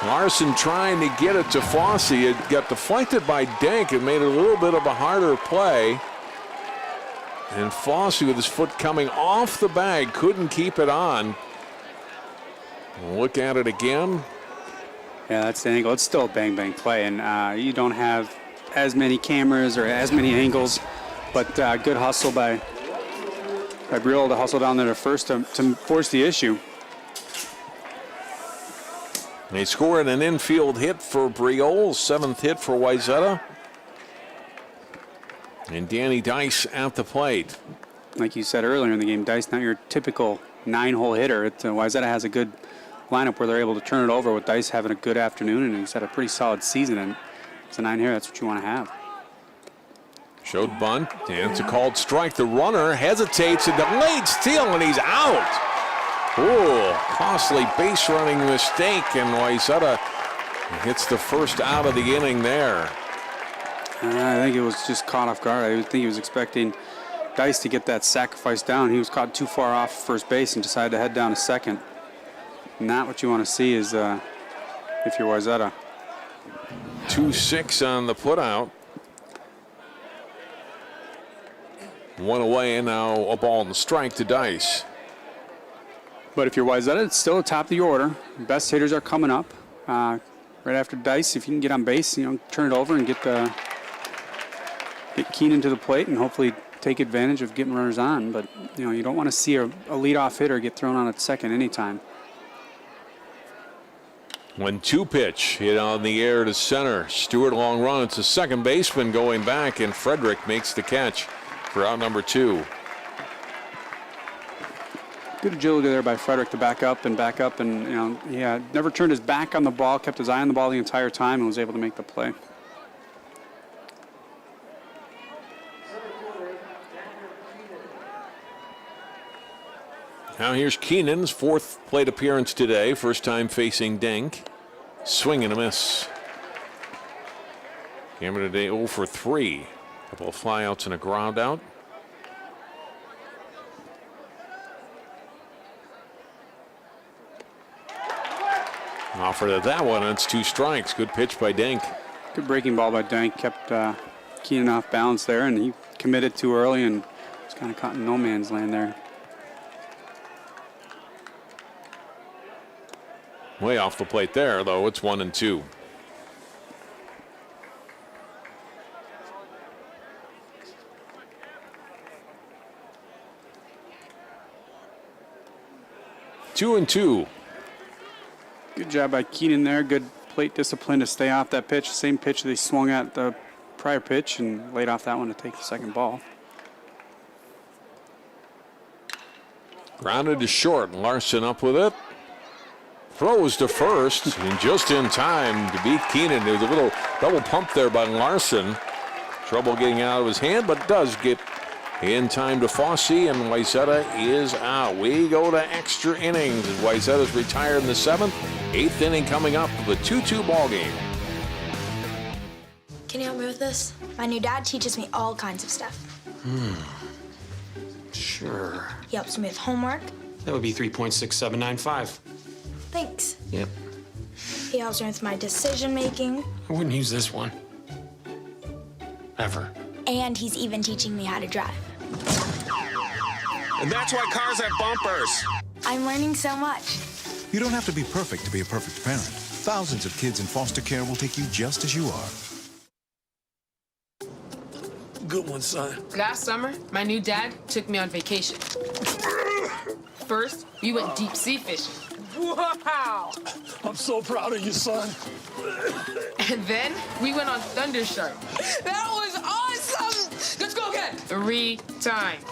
Larson trying to get it to Fosse. It got deflected by Dank. It made it a little bit of a harder play. And Fosse, with his foot coming off the bag, couldn't keep it on. Look at it again. Yeah, that's the angle. It's still a bang-bang play, and you don't have as many cameras or as many angles. But good hustle by Briol to hustle down there to first to force the issue. They scored an infield hit for Briol, 7th hit for Wayzata. And Danny Dice at the plate. Like you said earlier in the game, Dice not your typical 9-hole hitter. Wayzata has a good lineup where they're able to turn it over with Dice having a good afternoon, and he's had a pretty solid season. And it's a 9 hitter. That's what you want to have. Showed bunt, and it's a called strike. The runner hesitates, a delayed steal, and he's out. Ooh, costly base running mistake, and Wayzata hits the first out of the inning there. I think it was just caught off guard. I think he was expecting Dice to get that sacrifice down. He was caught too far off first base and decided to head down to second. Not what you want to see is if you're Wayzata. 2-6 on the putout. 1 away, and now a ball and strike to Dice. But if you're Wayzata, it's still at the top of your order. Best hitters are coming up. Right after Dice, if you can get on base, turn it over and get Keenan to the plate and hopefully take advantage of getting runners on. But, you don't want to see a leadoff hitter get thrown on at second anytime. 1-2 pitch hit on the air to center. Stewart long run. It's a second baseman going back, and Frederick makes the catch for out number 2. Good agility there by Frederick to back up, and he never turned his back on the ball, kept his eye on the ball the entire time, and was able to make the play. Now here's Keenan's 4th plate appearance today, first time facing Dink. Swing and a miss. Camera today 0 for 3. Couple of flyouts and a ground out. Offered at that one, and it's 2 strikes. Good pitch by Dink. Good breaking ball by Dink. Kept Keenan off balance there, and he committed too early and was kind of caught in no man's land there. Way off the plate there, though. It's 1-2. Two and two. Good job by Keenan there. Good plate discipline to stay off that pitch. Same pitch that he swung at the prior pitch and laid off that one to take the second ball. Grounded to short. Larson up with it. Throws to first, and just in time to beat Keenan. There was a little double pump there by Larson. Trouble getting out of his hand, but does get in time to Fosse, and Wayzata is out. We go to extra innings as Wayzata's retired in the 7th. 8th inning coming up with a 2-2 ball game. Can you help me with this? My new dad teaches me all kinds of stuff. Sure. He helps me with homework. That would be 3.6795. Thanks. Yep. He helps me with my decision making. I wouldn't use this one. Ever. And he's even teaching me how to drive. And that's why cars have bumpers. I'm learning so much. You don't have to be perfect to be a perfect parent. Thousands of kids in foster care will take you just as you are. Good one, son. Last summer, my new dad took me on vacation. First, we went deep sea fishing. Wow! I'm so proud of you, son. And then we went on Thunder Shark. That was awesome! Let's go again. 3 times.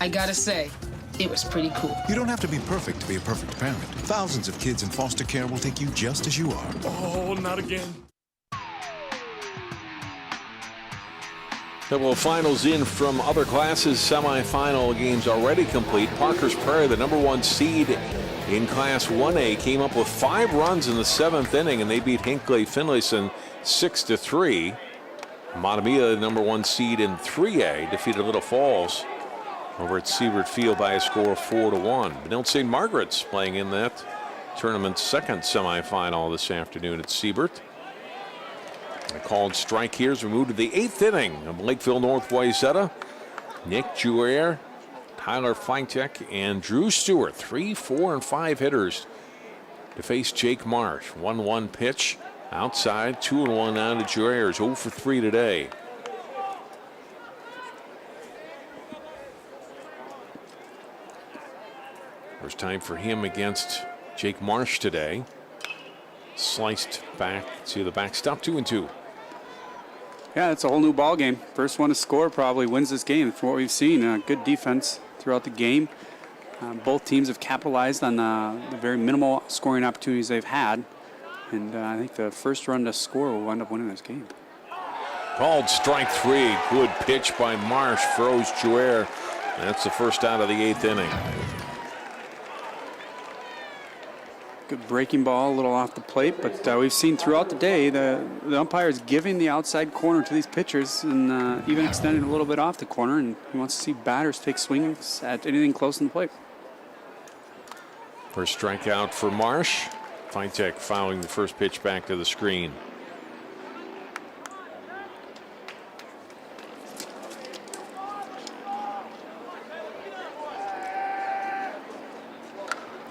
I gotta say, it was pretty cool. You don't have to be perfect to be a perfect parent. Thousands of kids in foster care will take you just as you are. Oh, not again. Couple of finals in from other classes. Semifinal games already complete. Parker's Prairie, the #1 seed in Class 1A, came up with 5 runs in the 7th inning, and they beat Hinckley Finlayson 6-3. Matamia, the #1 seed in 3A, defeated Little Falls over at Siebert Field by a score of 4-1. Benilde St. Margaret's playing in that tournament's second semifinal this afternoon at Siebert. A called strike here as we move to the 8th inning of Lakeville North Wayzata. Nick Jouer, Tyler Feintek, and Drew Stewart, 3, 4, and 5 hitters to face Jake Marsh. 1-1 pitch outside, 2-1 now to Jouer. 0 for 3 today. First time for him against Jake Marsh today. Sliced back to the backstop, 2-2. Yeah, it's a whole new ball game. First one to score probably wins this game. From what we've seen, good defense throughout the game. Both teams have capitalized on the very minimal scoring opportunities they've had, and I think the first run to score will end up winning this game. Called strike 3. Good pitch by Marsh, froze Jouer. That's the first out of the 8th inning. Good breaking ball, a little off the plate, but we've seen throughout the day the umpires giving the outside corner to these pitchers and even extending a little bit off the corner, and he wants to see batters take swings at anything close to the plate. First strikeout for Marsh. Feintek fouling the first pitch back to the screen.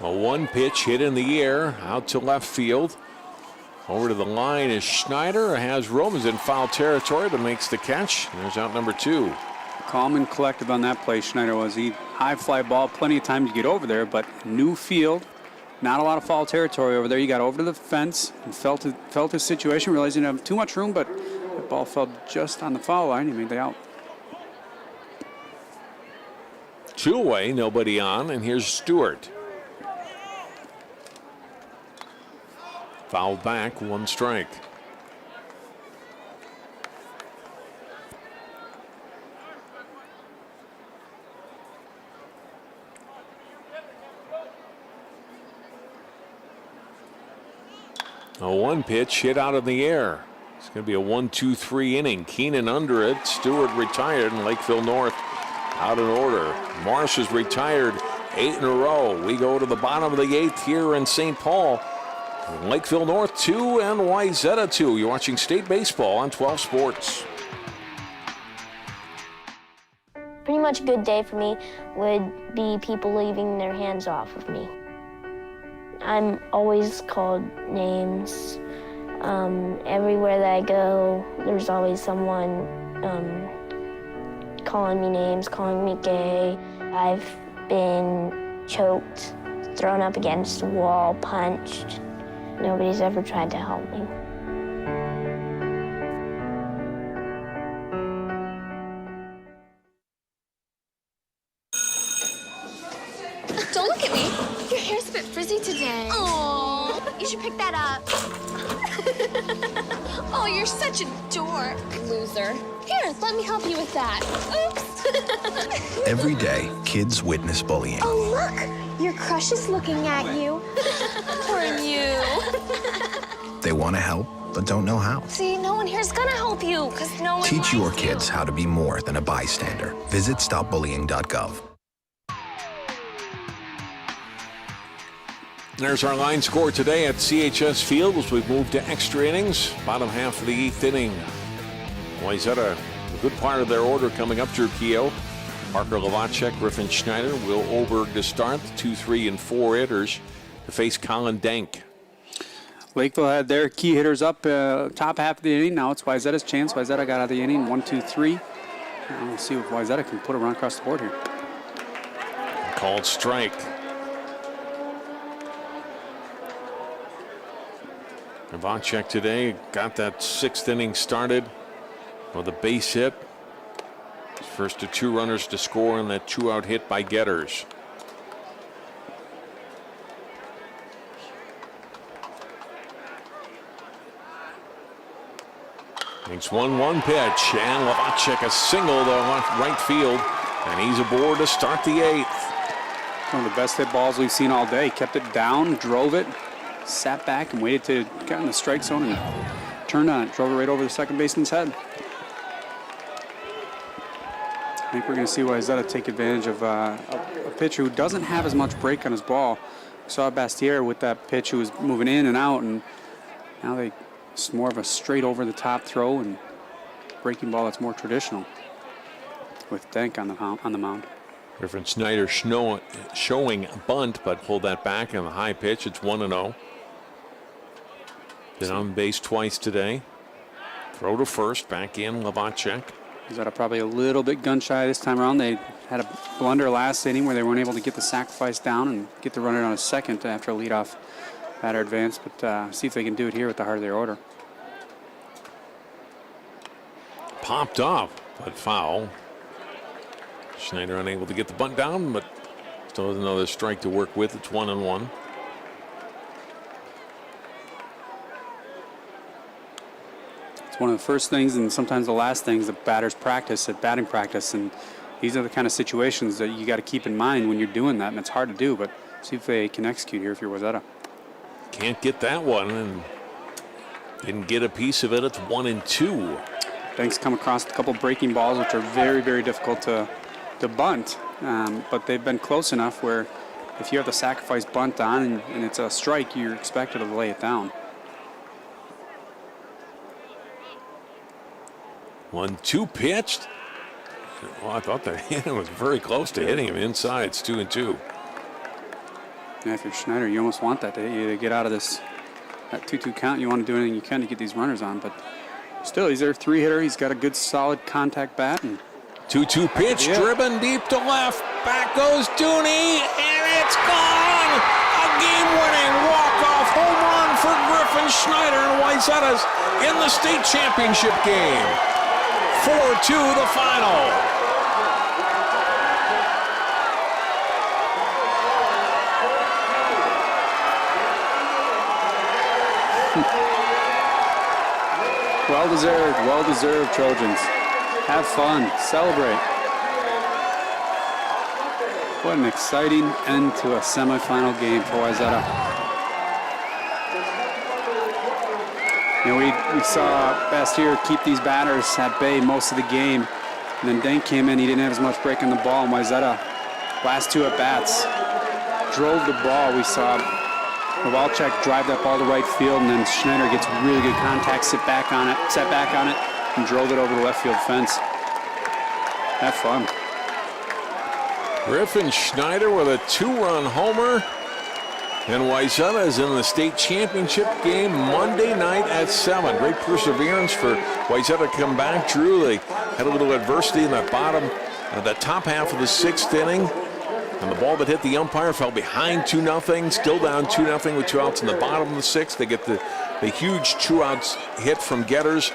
A 1 pitch hit in the air out to left field. Over to the line is Schneider. Has Romans in foul territory, but makes the catch. There's out number 2. Calm and collective on that play, Schneider was. He high fly ball, plenty of time to get over there, but new field, not a lot of foul territory over there. He got over to the fence and felt his situation, realized he didn't have too much room, but the ball fell just on the foul line. He made the out. 2 away, nobody on, and here's Stewart. Fouled back, 1 strike. A 1 pitch hit out in the air. It's going to be a 1-2-3 inning. Keenan under it. Stewart retired, and Lakeville North out in order. Marsh is retired 8 in a row. We go to the bottom of the 8th here in St. Paul. Lakeville North 2 and Wayzata 2. You're watching State Baseball on 12 Sports. Pretty much a good day for me would be people leaving their hands off of me. I'm always called names. Everywhere that I go, there's always someone calling me names, calling me gay. I've been choked, thrown up against a wall, punched. Nobody's ever tried to help me. Don't look at me. Your hair's a bit frizzy today. Aww. You should pick that up. Oh, you're such a dork. Loser. Here, let me help you with that. Oops. Every day, kids witness bullying. Oh, look. Your crush is looking at you. Poor you. They want to help, but don't know how. See, no one here's gonna help you, because no one Teach your likes kids how to be more than a bystander. Visit stopbullying.gov. There's our line score today at CHS Field as we've moved to extra innings. Bottom half of the 8th inning. Wayzata, a good part of their order coming up. Drew Keogh, Parker Lavacek, Griffin Schneider, Will Oberg to start. 2, 3, and 4 hitters to face Colin Dank. Lakeville had their key hitters up top half of the inning. Now it's Wayzata's chance. Wayzata got out of the inning, 1, 2, 3. We'll see if Wayzata can put it run across the board here. Called strike. Lavacek today got that 6th inning started with a base hit. First of 2 runners to score on that 2-out hit by Getters. Makes 1-1 pitch, and Lavacek a single to right field, and he's aboard to start the 8th. One of the best hit balls we've seen all day. Kept it down, drove it, sat back and waited to get in the strike zone and turned on it. Drove it right over the second baseman's head. I think we're going to see Wayzata take advantage of a pitcher who doesn't have as much break on his ball. We saw Bastier with that pitch who was moving in and out, and now it's more of a straight over the top throw and breaking ball that's more traditional with Denk on the mound. Griffin Schneider showing a bunt, but pulled that back on the high pitch. It's 1-0. Been on base twice today. Throw to first, back in Lavacek. Is that probably a little bit gun shy this time around? They had a blunder last inning where they weren't able to get the sacrifice down and get the runner on a second after a leadoff batter advance, but see if they can do it here with the heart of their order. Popped up, but foul. Schneider unable to get the bunt down, but still has another strike to work with. It's 1-1. It's one of the first things and sometimes the last things that batters practice at batting practice, and these are the kind of situations that you got to keep in mind when you're doing that, and it's hard to do, but see if they can execute here if you're Wayzata. Can't get that one, and didn't get a piece of it. It's 1-2. Denk's come across a couple breaking balls, which are very, very difficult to bunt, but they've been close enough where if you have the sacrifice bunt on and it's a strike, you're expected to lay it down. 1-2 pitched. Well, I thought that hit was very close to hitting him inside. It's 2-2. Yeah, if you're Schneider, you almost want that to get out of this that 2-2 count. You want to do anything you can to get these runners on, but still, he's their 3-hitter. He's got a good, solid contact bat. And 2-2 pitch, driven deep to left. Back goes Dooney, and it's gone! A game-winning walk-off home run for Griffin Schneider, and Wayzata's in the state championship game. 4-2 the final. Well-deserved, Trojans. Have fun, celebrate. What an exciting end to a semifinal game for Wayzata. You know, we saw Bastier keep these batters at bay most of the game, and then Denk came in. He didn't have as much break on the ball, and Wayzata, last 2 at bats, drove the ball. We saw Lavacek drive that ball to right field, and then Schneider gets really good contact, set back on it, and drove it over the left field fence. Have fun. Griffin Schneider with a 2-run homer, and Wayzata is in the state championship game Monday night at 7. Great perseverance for Wayzata to come back. Drew, they had a little adversity in that the top half of the 6th inning. And the ball that hit the umpire fell behind 2-0, still down 2-0 with 2 outs in the bottom of the 6th. They get the huge 2-outs hit from Getters.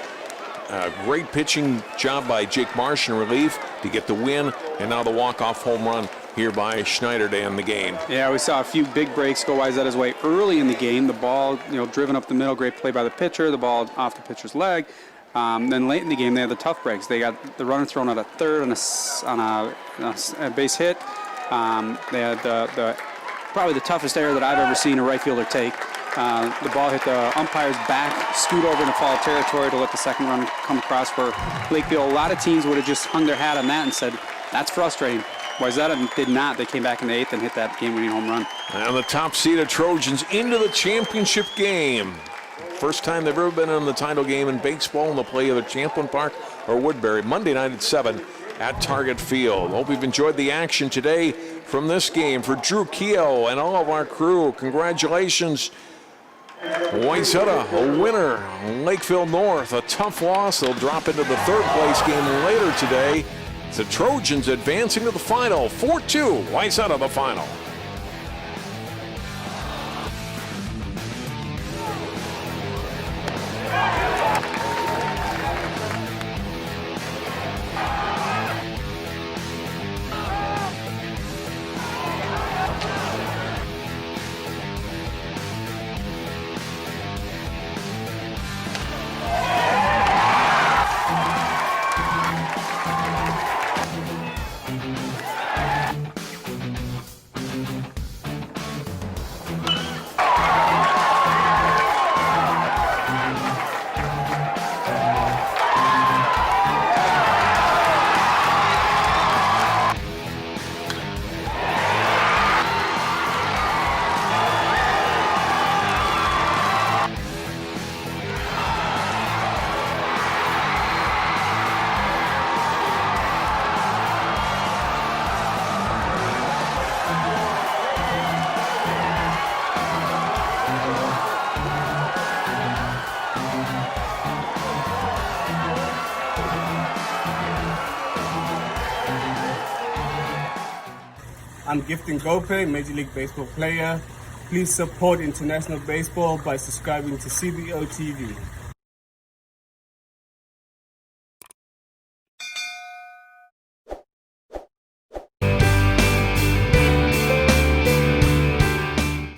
Great pitching job by Jake Marsh in relief to get the win, and now the walk-off home run here by Schneider to end the game. Yeah, we saw a few big breaks go Wayzata's way early in the game. The ball, driven up the middle, great play by the pitcher. The ball off the pitcher's leg. Then late in the game, they had the tough breaks. They got the runner thrown out at third on a base hit. They had probably the toughest error that I've ever seen a right fielder take. The ball hit the umpire's back, scoot over into foul territory to let the second run come across for Lakeville. A lot of teams would have just hung their hat on that and said, that's frustrating. Wayzata did not. They came back in the 8th and hit that game-winning home run. And the top-seeded Trojans into the championship game. First time they've ever been in the title game in baseball, and they'll play either Champlin Park or Woodbury Monday night at 7 at Target Field. Hope you've enjoyed the action today from this game. For Drew Keogh and all of our crew, congratulations. Wayzata, a winner. Lakeville North, a tough loss. They'll drop into the 3rd place game later today. The Trojans advancing to the final. 4-2, Wayzata the final. I'm gifting Gopay, Major League Baseball player. Please support international baseball by subscribing to CBO TV.